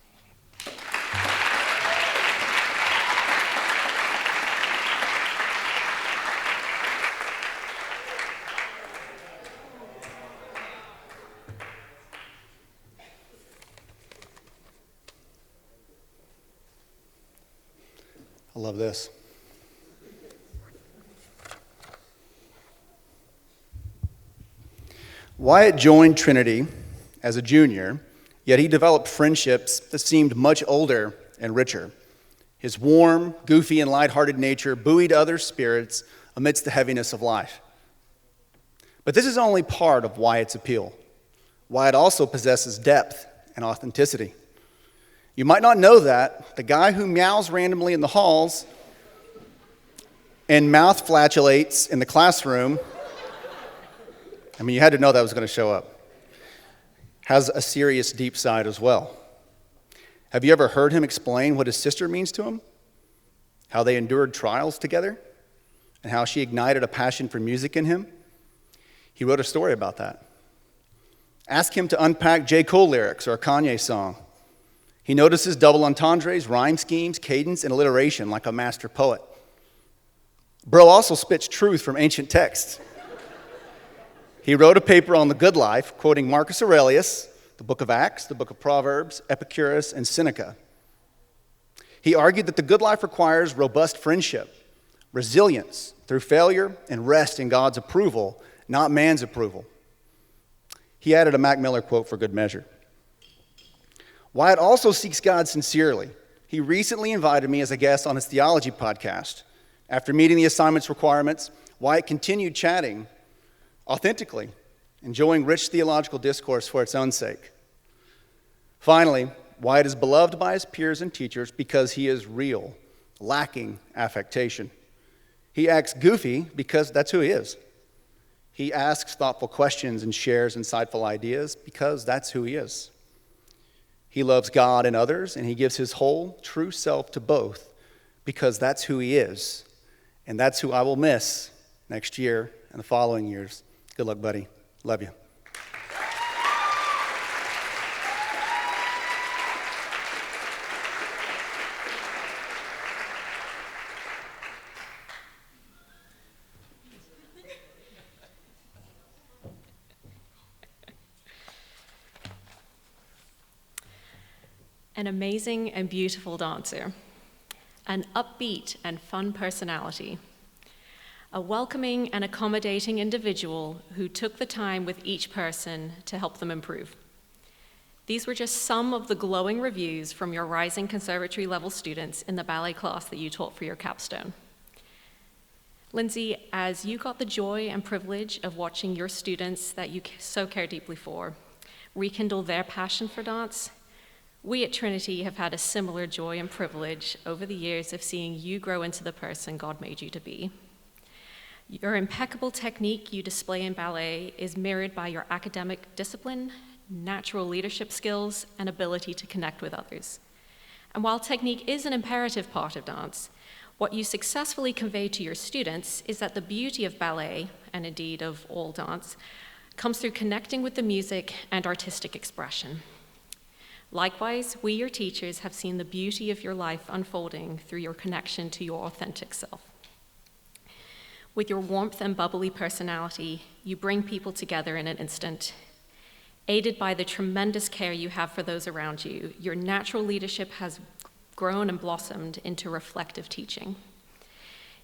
I love this. Wyatt joined Trinity as a junior, yet he developed friendships that seemed much older and richer. His warm, goofy, and lighthearted nature buoyed other spirits amidst the heaviness of life. But this is only part of Wyatt's appeal. Wyatt also possesses depth and authenticity. You might not know that the guy who meows randomly in the halls and mouth flatulates in the classroom, I mean, you had to know that was going to show up, has a serious deep side as well. Have you ever heard him explain what his sister means to him? How they endured trials together? And how she ignited a passion for music in him? He wrote a story about that. Ask him to unpack J. Cole lyrics or a Kanye song. He notices double entendres, rhyme schemes, cadence, and alliteration like a master poet. Bro also spits truth from ancient texts. He wrote a paper on the good life, quoting Marcus Aurelius, the book of Acts, the book of Proverbs, Epicurus, and Seneca. He argued that the good life requires robust friendship, resilience through failure, and rest in God's approval, not man's approval. He added a Mac Miller quote for good measure. Wyatt also seeks God sincerely. He recently invited me as a guest on his theology podcast. After meeting the assignment's requirements, Wyatt continued chatting authentically, enjoying rich theological discourse for its own sake. Finally, Wyatt is beloved by his peers and teachers because he is real, lacking affectation. He acts goofy because that's who he is. He asks thoughtful questions and shares insightful ideas because that's who he is. He loves God and others, and he gives his whole true self to both because that's who he is. And that's who I will miss next year and the following years. Good luck, buddy. Love you. An amazing and beautiful dancer, an upbeat and fun personality, a welcoming and accommodating individual who took the time with each person to help them improve. These were just some of the glowing reviews from your rising conservatory level students in the ballet class that you taught for your capstone. Lindsay, as you got the joy and privilege of watching your students that you so care deeply for rekindle their passion for dance, we at Trinity have had a similar joy and privilege over the years of seeing you grow into the person God made you to be. Your impeccable technique you display in ballet is mirrored by your academic discipline, natural leadership skills, and ability to connect with others. And while technique is an imperative part of dance, what you successfully convey to your students is that the beauty of ballet, and indeed of all dance, comes through connecting with the music and artistic expression. Likewise, we, your teachers, have seen the beauty of your life unfolding through your connection to your authentic self. With your warmth and bubbly personality, you bring people together in an instant. Aided by the tremendous care you have for those around you, your natural leadership has grown and blossomed into reflective teaching.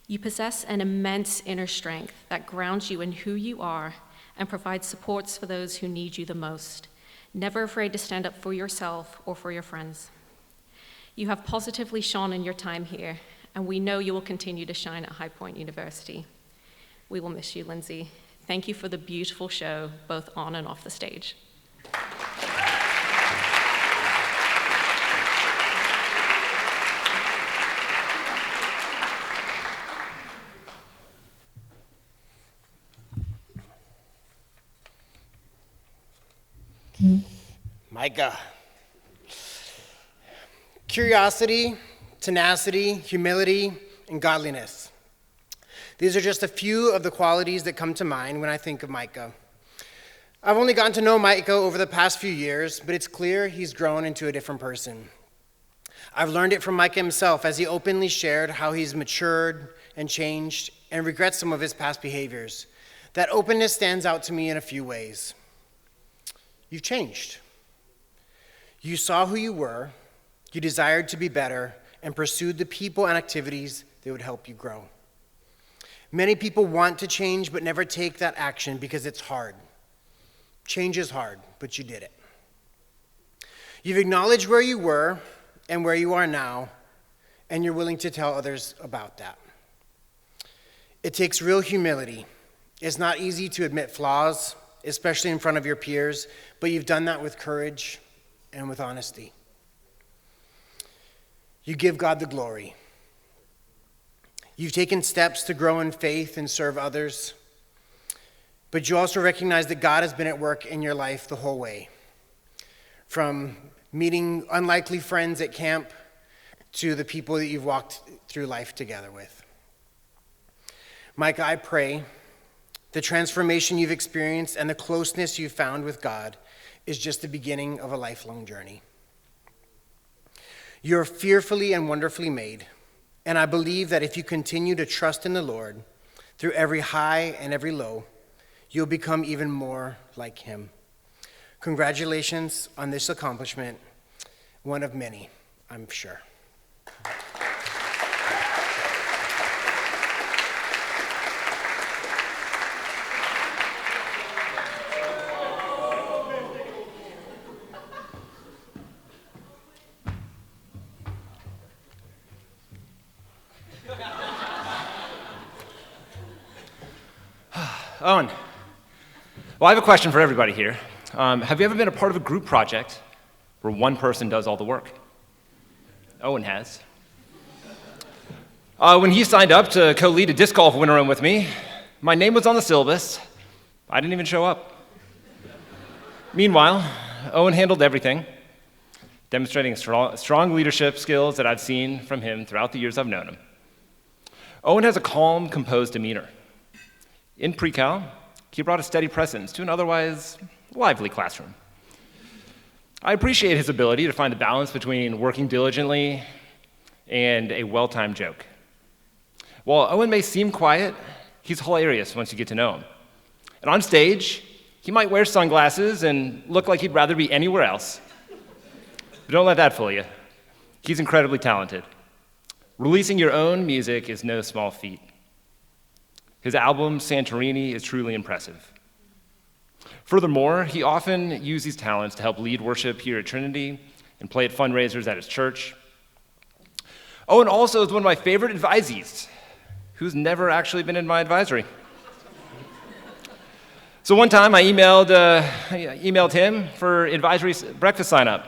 You possess an immense inner strength that grounds you in who you are and provides supports for those who need you the most, never afraid to stand up for yourself or for your friends. You have positively shone in your time here, and we know you will continue to shine at High Point University. We will miss you, Lindsay. Thank you for the beautiful show, both on and off the stage. Micah. curiosity, tenacity, humility, and godliness. These are just a few of the qualities that come to mind when I think of Micah. I've only gotten to know Micah over the past few years, but it's clear he's grown into a different person. I've learned it from Micah himself as he openly shared how he's matured and changed and regrets some of his past behaviors. That openness stands out to me in a few ways. You've changed. You saw who you were, you desired to be better, and pursued the people and activities that would help you grow. Many people want to change but never take that action because it's hard. Change is hard, but you did it. You've acknowledged where you were and where you are now, and you're willing to tell others about that. It takes real humility. It's not easy to admit flaws, especially in front of your peers, but you've done that with courage and with honesty. You give God the glory. You've taken steps to grow in faith and serve others, but you also recognize that God has been at work in your life the whole way. From meeting unlikely friends at camp to the people that you've walked through life together with. Micah, I pray the transformation you've experienced and the closeness you've found with God is just the beginning of a lifelong journey. You're fearfully and wonderfully made, and I believe that if you continue to trust in the Lord through every high and every low, you'll become even more like him. Congratulations on this accomplishment, one of many, I'm sure. Owen, well, I have a question for everybody here. Have you ever been a part of a group project where one person does all the work? Owen has. When he signed up to co-lead a disc golf winter run with me, my name was on the syllabus. I didn't even show up. Meanwhile, Owen handled everything, demonstrating strong leadership skills that I've seen from him throughout the years I've known him. Owen has a calm, composed demeanor. In pre-cal, he brought a steady presence to an otherwise lively classroom. I appreciate his ability to find a balance between working diligently and a well-timed joke. While Owen may seem quiet, he's hilarious once you get to know him. And on stage, he might wear sunglasses and look like he'd rather be anywhere else. But don't let that fool you. He's incredibly talented. Releasing your own music is no small feat. His album, Santorini, is truly impressive. Furthermore, he often uses these talents to help lead worship here at Trinity and play at fundraisers at his church. Owen also is one of my favorite advisees, who's never actually been in my advisory. So one time I emailed him for advisory breakfast sign-up,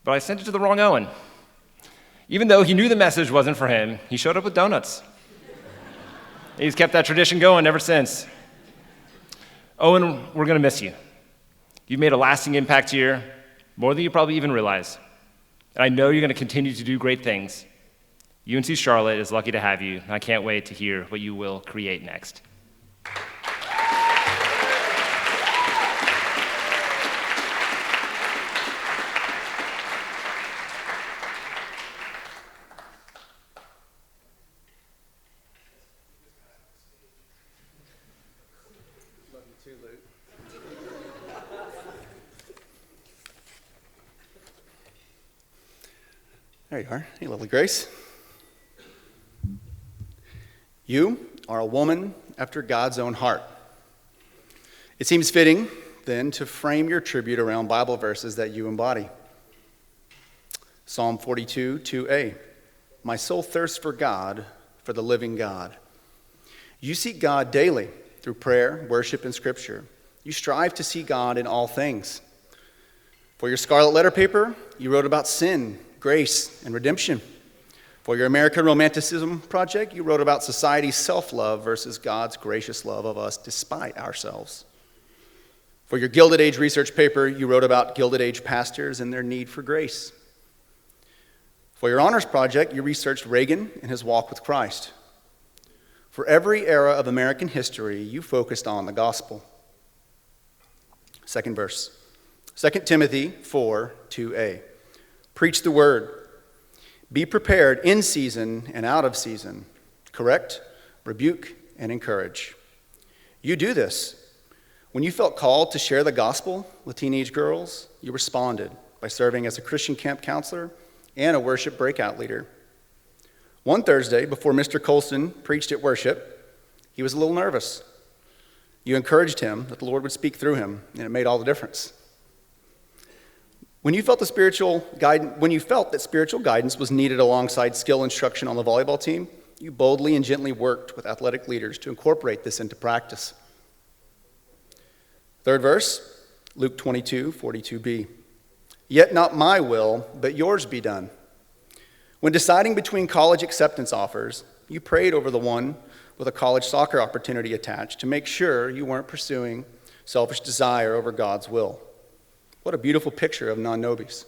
but I sent it to the wrong Owen. Even though he knew the message wasn't for him, he showed up with donuts. He's kept that tradition going ever since. Owen, we're going to miss you. You've made a lasting impact here, more than you probably even realize. And I know you're going to continue to do great things. UNC Charlotte is lucky to have you, and I can't wait to hear what you will create next. There you are. Hey, lovely Grace. You are a woman after God's own heart. It seems fitting, then, to frame your tribute around Bible verses that you embody. Psalm 42, 2a. My soul thirsts for God, for the living God. You seek God daily through prayer, worship, and scripture. You strive to see God in all things. For your scarlet letter paper, you wrote about sin, grace, and redemption. For your American Romanticism project, you wrote about society's self-love versus God's gracious love of us despite ourselves. For your Gilded Age research paper, you wrote about Gilded Age pastors and their need for grace. For your honors project, you researched Reagan and his walk with Christ. For every era of American history, you focused on the gospel. Second verse, 2 Timothy 4:2a. Preach the word. Be prepared in season and out of season. Correct, rebuke, and encourage. You do this. When you felt called to share the gospel with teenage girls, you responded by serving as a Christian camp counselor and a worship breakout leader. One Thursday, before Mr. Colson preached at worship, he was a little nervous. You encouraged him that the Lord would speak through him, and it made all the difference. When you felt that spiritual guidance was needed alongside skill instruction on the volleyball team, you boldly and gently worked with athletic leaders to incorporate this into practice. Third verse, Luke 22:42b. Yet not my will, but yours be done. When deciding between college acceptance offers, you prayed over the one with a college soccer opportunity attached to make sure you weren't pursuing selfish desire over God's will. What a beautiful picture of non nobis.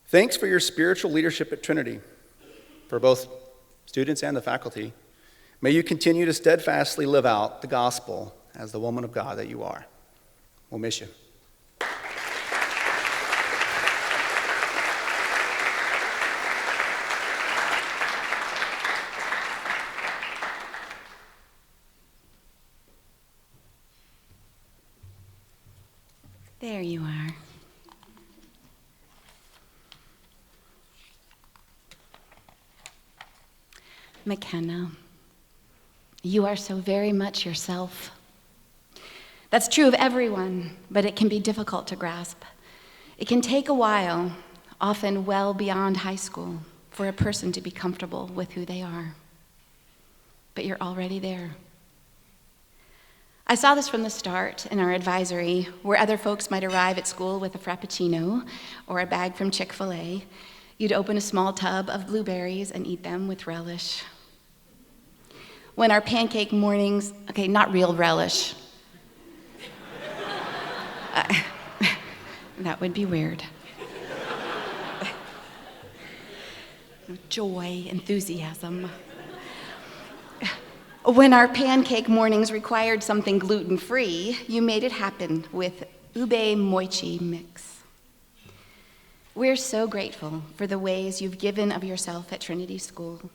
Thanks for your spiritual leadership at Trinity, for both students and the faculty. May you continue to steadfastly live out the gospel as the woman of God that you are. We'll miss you. There you are. McKenna, you are so very much yourself. That's true of everyone, but it can be difficult to grasp. It can take a while, often well beyond high school, for a person to be comfortable with who they are. But you're already there. I saw this from the start in our advisory, where other folks might arrive at school with a Frappuccino or a bag from Chick-fil-A. You'd open a small tub of blueberries and eat them with relish. When our pancake mornings, okay, not real relish. That would be weird. Joy, enthusiasm. When our pancake mornings required something gluten-free, you made it happen with ube mochi mix. We're so grateful for the ways you've given of yourself at Trinity School.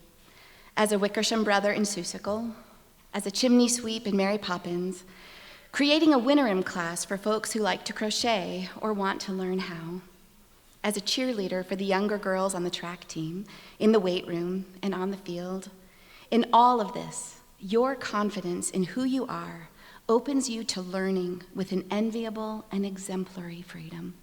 As a Wickersham brother in Seussical, as a chimney sweep in Mary Poppins, creating a Winterim class for folks who like to crochet or want to learn how, as a cheerleader for the younger girls on the track team, in the weight room and on the field. In all of this, your confidence in who you are opens you to learning with an enviable and exemplary freedom.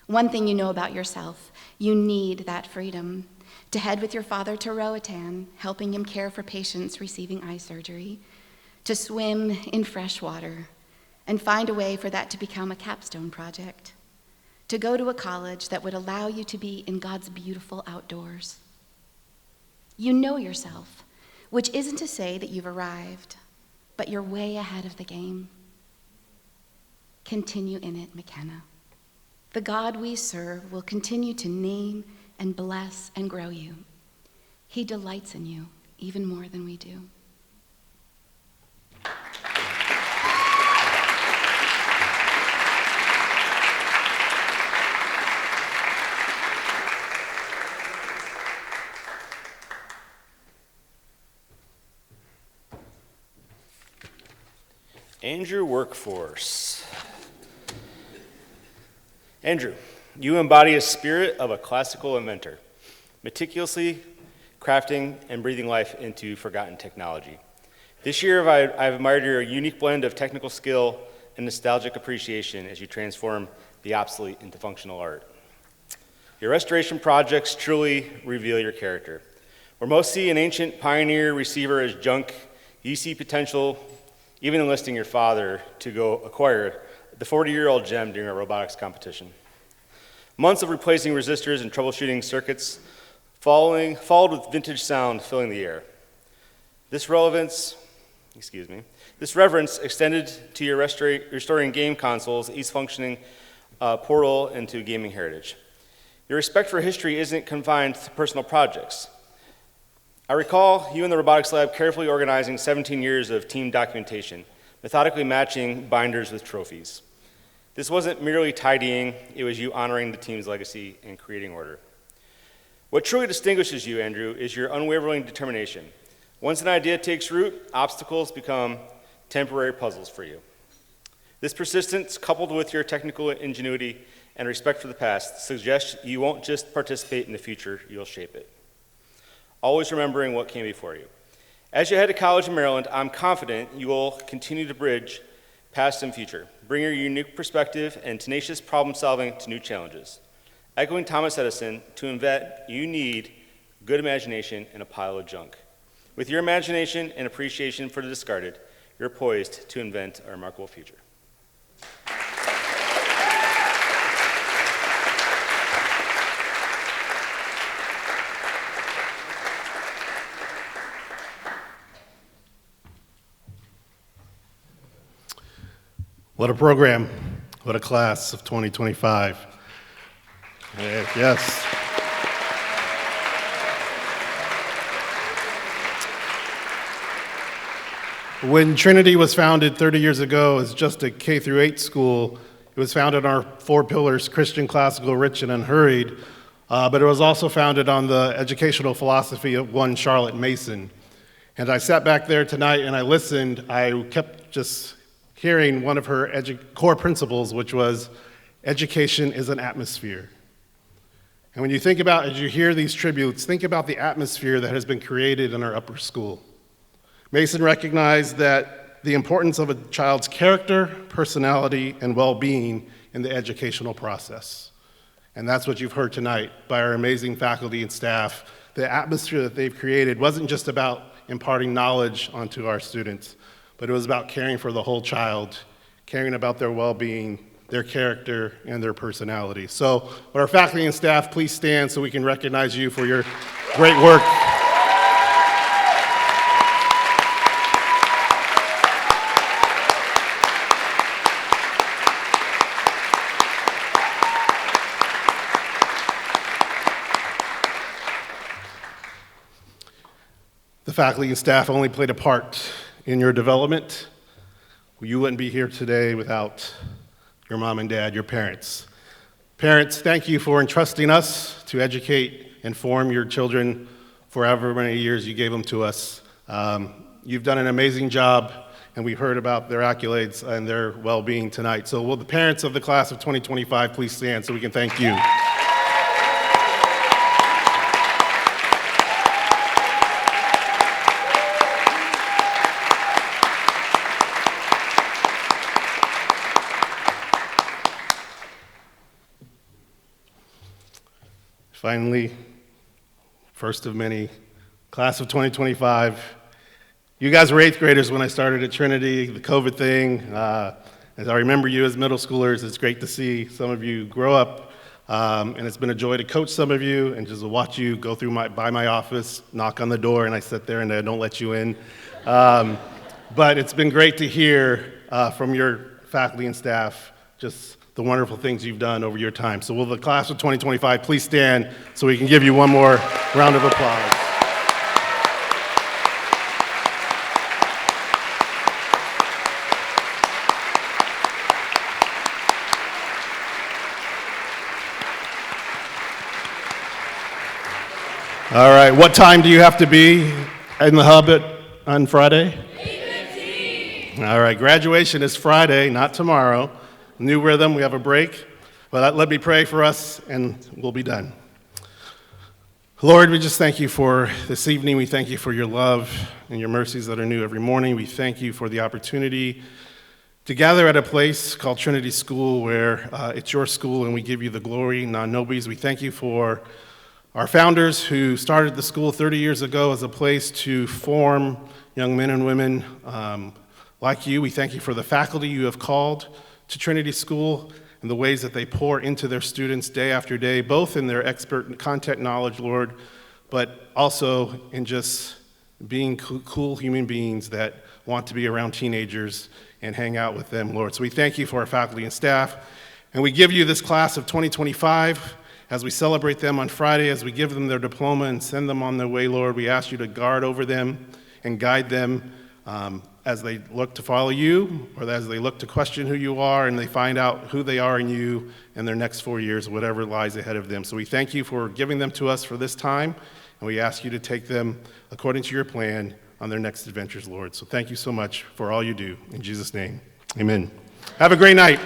One thing you know about yourself, you need that freedom to head with your father to Roatan, helping him care for patients receiving eye surgery, to swim in fresh water and find a way for that to become a capstone project, to go to a college that would allow you to be in God's beautiful outdoors. You know yourself, which isn't to say that you've arrived, but you're way ahead of the game. Continue in it, McKenna. The God we serve will continue to name and bless and grow you. He delights in you even more than we do. Andrew Workforce. Andrew, you embody a spirit of a classical inventor, meticulously crafting and breathing life into forgotten technology. This year, I've admired your unique blend of technical skill and nostalgic appreciation as you transform the obsolete into functional art. Your restoration projects truly reveal your character. Where most see an ancient pioneer receiver as junk, you see potential, even enlisting your father to go acquire the 40-year-old gem during a robotics competition. Months of replacing resistors and troubleshooting circuits followed with vintage sound filling the air. This reverence extended to your restoring game consoles, each functioning portal into gaming heritage. Your respect for history isn't confined to personal projects. I recall you in the robotics lab carefully organizing 17 years of team documentation, methodically matching binders with trophies. This wasn't merely tidying, it was you honoring the team's legacy and creating order. What truly distinguishes you, Andrew, is your unwavering determination. Once an idea takes root, obstacles become temporary puzzles for you. This persistence, coupled with your technical ingenuity and respect for the past, suggests you won't just participate in the future, you'll shape it. Always remembering what came before you. As you head to college in Maryland, I'm confident you will continue to bridge past and future, bring your unique perspective and tenacious problem solving to new challenges. Echoing Thomas Edison, to invent, you need good imagination and a pile of junk. With your imagination and appreciation for the discarded, you're poised to invent a remarkable future. What a program, what a class of 2025. Yes. When Trinity was founded 30 years ago as just a K-8 school, it was founded on our 4 pillars: Christian, classical, rich, and unhurried, but it was also founded on the educational philosophy of one Charlotte Mason. And I sat back there tonight and I listened. I kept just hearing one of her core principles, which was education is an atmosphere. And when you think about, as you hear these tributes, think about the atmosphere that has been created in our upper school. Mason recognized that the importance of a child's character, personality, and well-being in the educational process. And that's what you've heard tonight by our amazing faculty and staff. The atmosphere that they've created wasn't just about imparting knowledge onto our students, but it was about caring for the whole child, caring about their well-being, their character, and their personality. So, would our faculty and staff please stand so we can recognize you for your great work. The faculty and staff only played a part in your development. You wouldn't be here today without your mom and dad, your parents. Parents, thank you for entrusting us to educate and form your children for however many years you gave them to us. You've done an amazing job, and we heard about their accolades and their well-being tonight. So will the parents of the class of 2025 please stand so we can thank you. Finally, first of many, class of 2025. You guys were 8th graders when I started at Trinity, the COVID thing. As I remember you as middle schoolers, it's great to see some of you grow up, and it's been a joy to coach some of you and just watch you go through by my office, knock on the door, and I sit there and I don't let you in. But it's been great to hear from your faculty and staff just the wonderful things you've done over your time. So will the class of 2025 please stand so we can give you one more round of applause. All right, what time do you have to be in the hub on Friday? 8:15. All right, graduation is Friday, not tomorrow. New rhythm, we have a break. But let me pray for us and we'll be done. Lord, we just thank you for this evening. We thank you for your love and your mercies that are new every morning. We thank you for the opportunity to gather at a place called Trinity School where it's your school and we give you the glory, non-nobodies. We thank you for our founders who started the school 30 years ago as a place to form young men and women like you. We thank you for the faculty you have called to Trinity School and the ways that they pour into their students day after day, both in their expert content knowledge, Lord, but also in just being cool human beings that want to be around teenagers and hang out with them, Lord. So we thank you for our faculty and staff, and we give you this class of 2025 As we celebrate them on Friday, as we give them their diploma and send them on their way, Lord, we ask you to guard over them and guide them as they look to follow you, or as they look to question who you are and they find out who they are in you in their next 4 years, whatever lies ahead of them. So we thank you for giving them to us for this time, and we ask you to take them according to your plan on their next adventures, Lord. So thank you so much for all you do. In Jesus' name, amen. Have a great night.